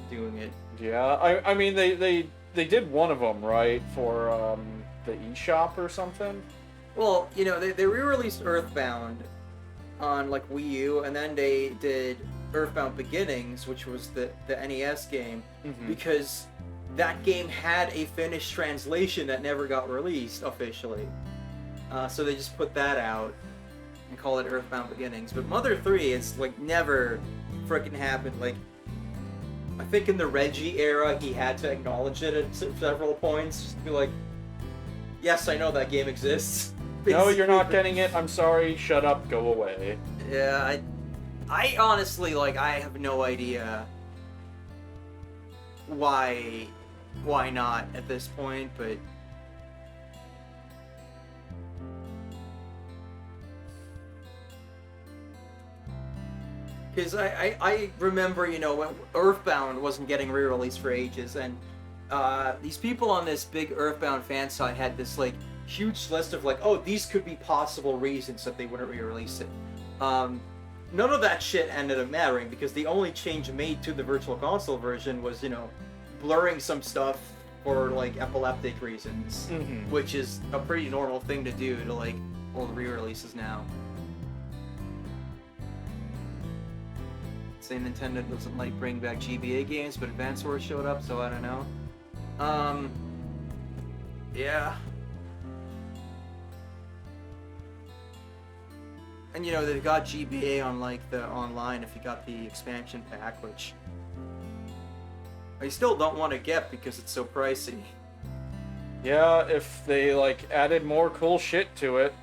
doing it. Yeah. I mean, they did one of them, right? For, the eShop or something? Well, you know, they re-released Earthbound on, like, Wii U, and then they did Earthbound Beginnings, which was the NES game, because that game had a finished translation that never got released officially. So they just put that out and call it Earthbound Beginnings. But Mother 3, it's, like, never frickin' happened. Like, I think in the Reggie era, he had to acknowledge it at several points, just to be like, yes, I know that game exists. No, you're not getting it. I'm sorry. Shut up. Go away. Yeah, I honestly, like, I have no idea why not at this point, but because I remember, you know, when Earthbound wasn't getting re-released for ages, and these people on this big Earthbound fan site had this, like, huge list of, like, oh, these could be possible reasons that they wouldn't re-release it. None of that shit ended up mattering, because the only change made to the Virtual Console version was, you know, blurring some stuff for, like, epileptic reasons, which is a pretty normal thing to do to, like, old re-releases now. Say Nintendo doesn't like bring back GBA games, but Advance Wars showed up, so I don't know. Yeah. And, you know, they've got GBA on, like, the online if you got the expansion pack, which I still don't want to get because it's so pricey. Yeah, if they, like, added more cool shit to it.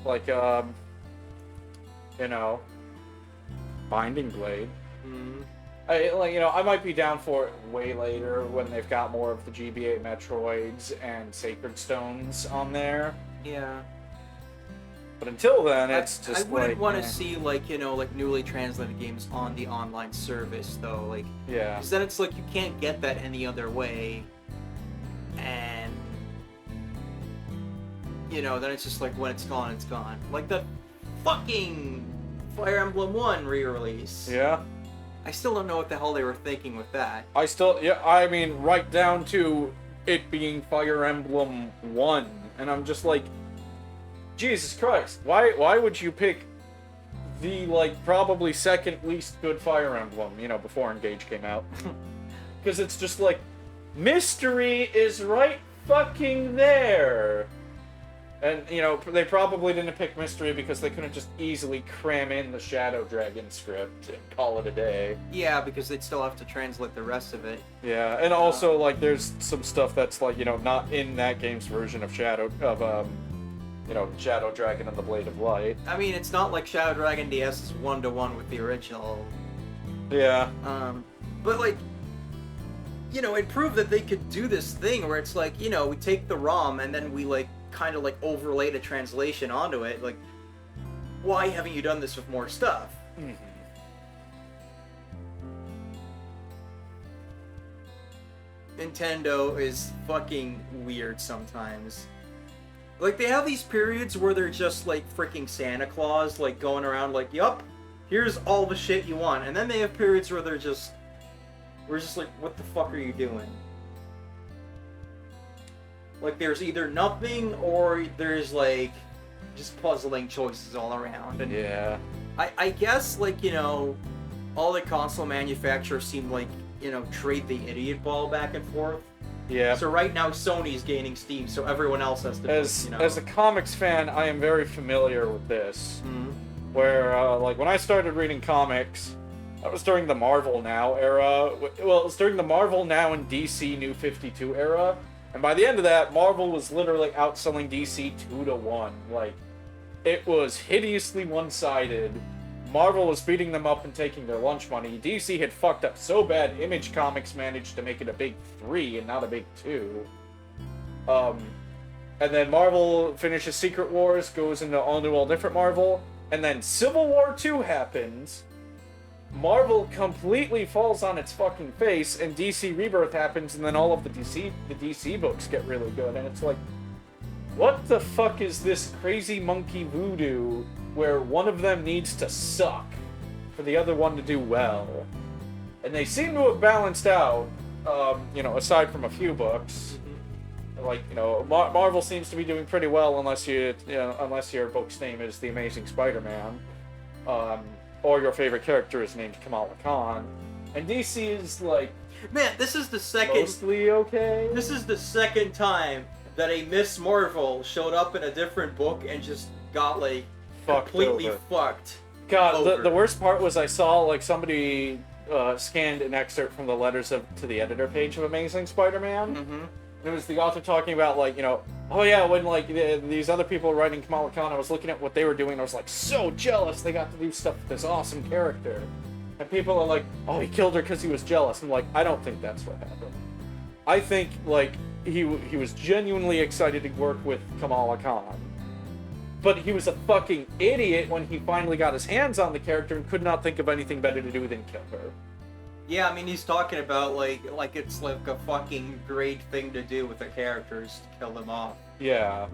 Like, you know, Binding Blade. I might be down for it way later when they've got more of the GBA Metroids and Sacred Stones on there. Yeah. But until then, it's just I wouldn't like, want to see, like, you know, like, newly translated games on the online service, though. Like, yeah. because then it's like you can't get that any other way. And, you know, then it's just like, when it's gone, it's gone. Like the fucking Fire Emblem 1 re-release. Yeah. I still don't know what the hell they were thinking with that. I mean, right down to it being Fire Emblem 1. And I'm just like, Jesus Christ, why would you pick the, like, probably second least good Fire Emblem, you know, before Engage came out? Because it's just like, mystery is right fucking there. And, you know, they probably didn't pick mystery because they couldn't just easily cram in the Shadow Dragon script and call it a day. Yeah, because they'd still have to translate the rest of it. Yeah, and also, like, there's some stuff that's, like, you know, not in that game's version of Shadow Dragon and the Blade of Light. I mean, it's not like Shadow Dragon DS is 1-to-1 with the original. Yeah. But, like, you know, it proved that they could do this thing where it's like, you know, we take the ROM and then we, like, kind of like overlaid a translation onto it. Like, why haven't you done this with more stuff? Mm-hmm. Nintendo is fucking weird sometimes. Like, they have these periods where they're just like freaking Santa Claus, like going around like, yup, here's all the shit you want. And then they have periods where we're just like, what the fuck are you doing? Like, there's either nothing or there's like just puzzling choices all around. And Yeah. I guess, like, you know, all the console manufacturers seem like, you know, trade the idiot ball back and forth. Yeah. So right now Sony's gaining steam, so everyone else has to. As you know. a comics fan, I am very familiar with this. Mhm. Where, like, when I started reading comics, that was during the Marvel Now era. Well, it was during the Marvel Now and DC New 52 era. And by the end of that, Marvel was literally outselling DC 2-1. Like, it was hideously one-sided. Marvel was beating them up and taking their lunch money. DC had fucked up so bad, Image Comics managed to make it a big 3 and not a big 2. And then Marvel finishes Secret Wars, goes into all new, all different Marvel, and then Civil War 2 happens. Marvel completely falls on its fucking face, and DC Rebirth happens, and then all of the DC books get really good, and it's like, what the fuck is this crazy monkey voodoo where one of them needs to suck for the other one to do well? And they seem to have balanced out, you know, aside from a few books. Like, you know, Marvel seems to be doing pretty well unless unless your book's name is The Amazing Spider-Man, or your favorite character is named Kamala Khan. And DC is like, Man, this is the second. mostly okay. This is the second time that a Miss Marvel showed up in a different book and just got like Fucked completely over. fucked. God, over. the worst part was I saw like somebody scanned an excerpt from the letters to the editor page of Amazing Spider-Man. Mm-hmm. It was the author talking about, like, you know, oh yeah, when like these other people were writing Kamala Khan, I was looking at what they were doing, and I was like so jealous they got to do stuff with this awesome character. And people are like, oh, he killed her because he was jealous. I'm like, I don't think that's what happened. I think like he was genuinely excited to work with Kamala Khan. But he was a fucking idiot when he finally got his hands on the character and could not think of anything better to do than kill her. Yeah, I mean, he's talking about like it's like a fucking great thing to do with the characters to kill them off. Yeah.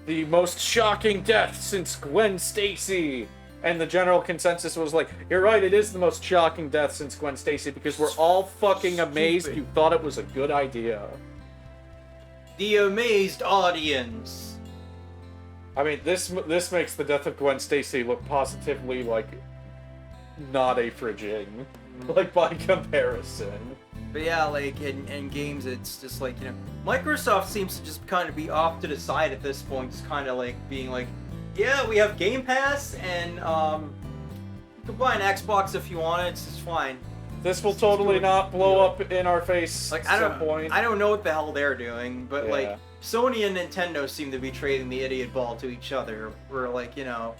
The most shocking death since Gwen Stacy. And the general consensus was like, you're right, it is the most shocking death since Gwen Stacy because we're all fucking amazed Stupid. you thought it was a good idea. The amazed audience. I mean, this makes the death of Gwen Stacy look positively like not a fridging, like by comparison. But yeah, like in games, it's just like, you know, Microsoft seems to just kind of be off to the side at this point, just kind of like being like, yeah, we have Game Pass, and you can buy an Xbox if you want it. It's just fine. This will totally not blow up in our face Like, at some point. I don't know what the hell they're doing, but Yeah. like Sony and Nintendo seem to be trading the idiot ball to each other. Where like, you know,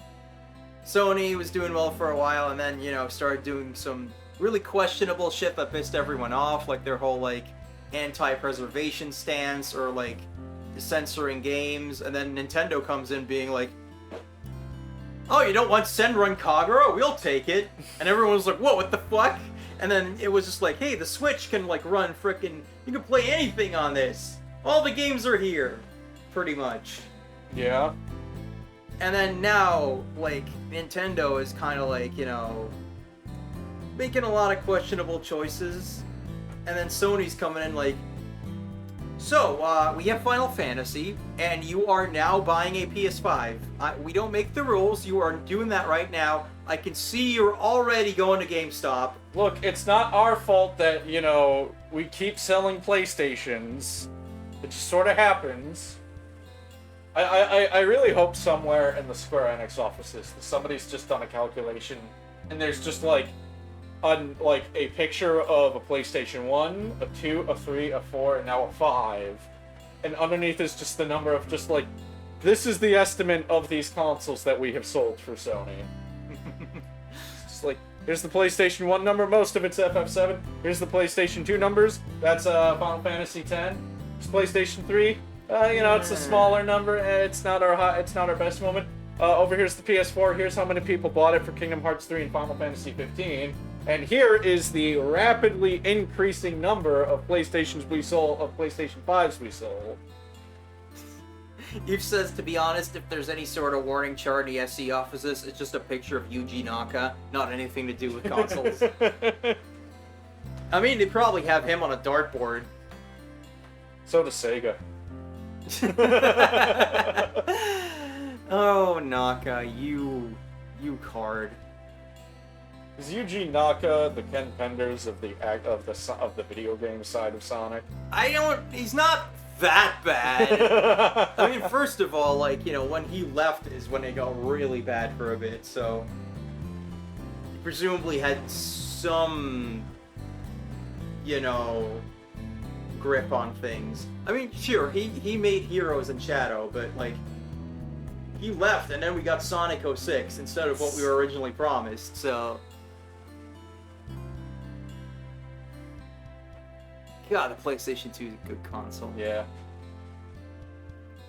Sony was doing well for a while, and then, you know, started doing some really questionable shit that pissed everyone off, like their whole like anti-preservation stance or like censoring games, and then Nintendo comes in being like, oh, you don't want Senran Kagura? We'll take it. And everyone was like, whoa, what the fuck? And then it was just like, hey, the Switch can like run frickin', you can play anything on this. All the games are here, pretty much. Yeah. And then now, like, Nintendo is kind of like, you know, making a lot of questionable choices. And then Sony's coming in like, so, we have Final Fantasy, and you are now buying a PS5. We don't make the rules, you are doing that right now. I can see you're already going to GameStop. Look, it's not our fault that, you know, we keep selling PlayStations. It just sort of happens. I really hope somewhere in the Square Enix offices that somebody's just done a calculation, and there's just like a picture of a PlayStation 1, a 2, a 3, a 4, and now a 5. And underneath is just the number of just like, this is the estimate of these consoles that we have sold for Sony. It's just like, here's the PlayStation 1 number, most of it's FF7. Here's the PlayStation 2 numbers, that's Final Fantasy X. It's PlayStation 3. It's a smaller number. It's not our best moment. Over here's the PS4. Here's how many people bought it for Kingdom Hearts 3 and Final Fantasy 15. And here is the rapidly increasing number of PlayStation 5s we sold. Eve says, to be honest, if there's any sort of warning chart in the SE offices, it's just a picture of Yuji Naka, not anything to do with consoles. I mean, they probably have him on a dartboard. So does Sega. Oh, Naka, you card. Is Yuji Naka the Ken Penders of the video game side of Sonic? He's not that bad. I mean, first of all, when he left is when it got really bad for a bit, so he presumably had some, grip on things. I mean, sure, he made Heroes in Shadow, but, he left, and then we got Sonic 06 instead of what we were originally promised, so... God, the PlayStation 2 is a good console. Yeah.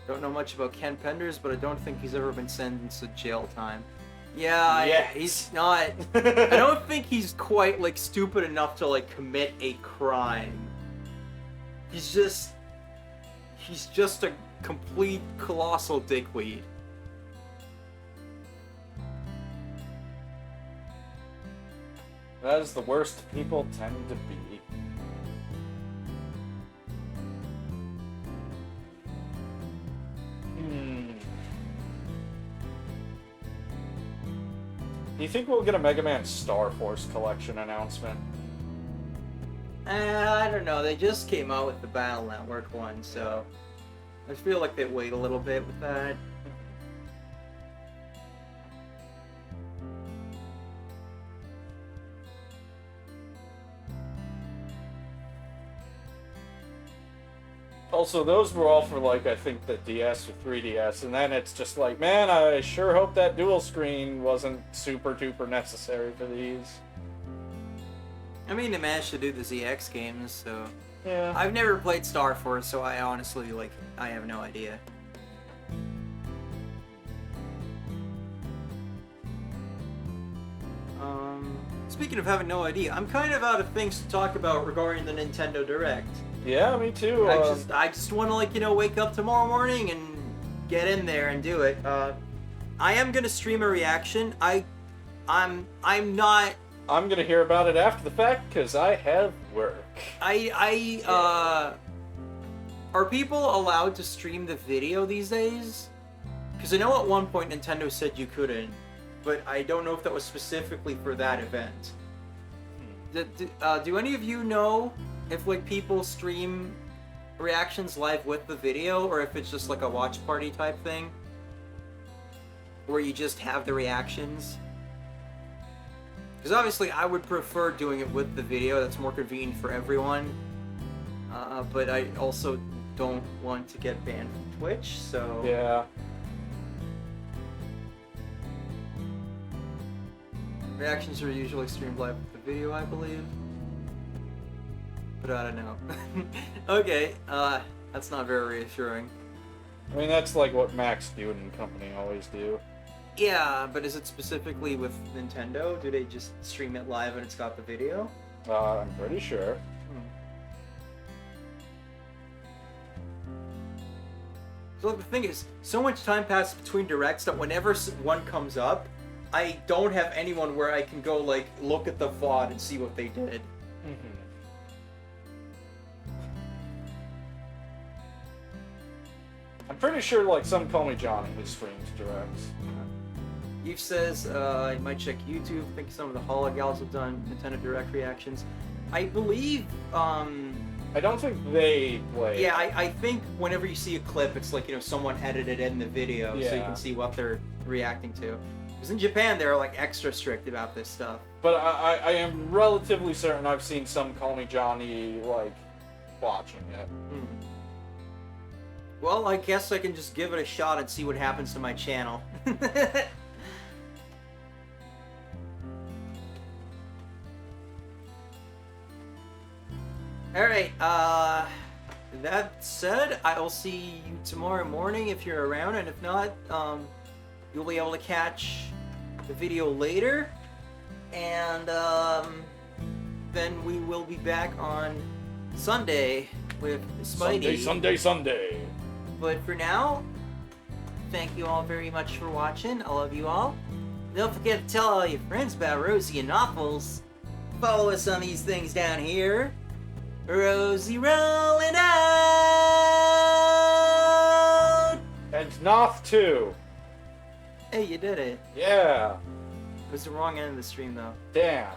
Don't know much about Ken Penders, but I don't think he's ever been sentenced to jail time. Yeah, he's not... I don't think he's quite, stupid enough to, commit a crime. He's just a complete colossal dickweed. That is the worst people tend to be. Do you think we'll get a Mega Man Star Force collection announcement? I don't know. They just came out with the Battle Network one, so I feel like they'd wait a little bit with that. Also, those were all for, I think the DS or 3DS, and then it's just man, I sure hope that dual screen wasn't super duper necessary for these. I mean, they managed to do the ZX games, so... Yeah. I've never played Star Force, so I honestly, I have no idea. Speaking of having no idea, I'm kind of out of things to talk about regarding the Nintendo Direct. Yeah, me too. I just want to, wake up tomorrow morning and get in there and do it. I am gonna stream a reaction. I'm not... I'm gonna hear about it after the fact, because I have work. Are people allowed to stream the video these days? Because I know at one point Nintendo said you couldn't, but I don't know if that was specifically for that event. Do any of you know if people stream reactions live with the video, or if it's just a watch party type thing? Where you just have the reactions? Because obviously I would prefer doing it with the video, that's more convenient for everyone. But I also don't want to get banned from Twitch, so... Yeah. Reactions are usually streamed live with the video, I believe. But I don't know. Okay, that's not very reassuring. I mean, that's what Max Stewart and company always do. Yeah, but is it specifically with Nintendo? Do they just stream it live and it's got the video? I'm pretty sure. So the thing is, so much time passes between directs that whenever one comes up, I don't have anyone where I can go look at the VOD and see what they did. I'm pretty sure some call me Johnny who streams directs. Eve says, I might check YouTube. I think some of the Holla Gals have done Nintendo Direct reactions. I believe, I don't think they play. Yeah, I think whenever you see a clip, it's someone edited in the video, so you can see what they're reacting to. Because in Japan, they're extra strict about this stuff. But I am relatively certain I've seen some call me Johnny, watching it. Well, I guess I can just give it a shot and see what happens to my channel. Alright, that said, I will see you tomorrow morning if you're around, and if not, you'll be able to catch the video later. And then we will be back on Sunday with Spidey. Sunday. But for now, thank you all very much for watching. I love you all. Don't forget to tell all your friends about Rosie and Waffles. Follow us on these things down here. Rosie rolling out! And Noth too. Hey, you did it. Yeah. It was the wrong end of the stream, though. Damn.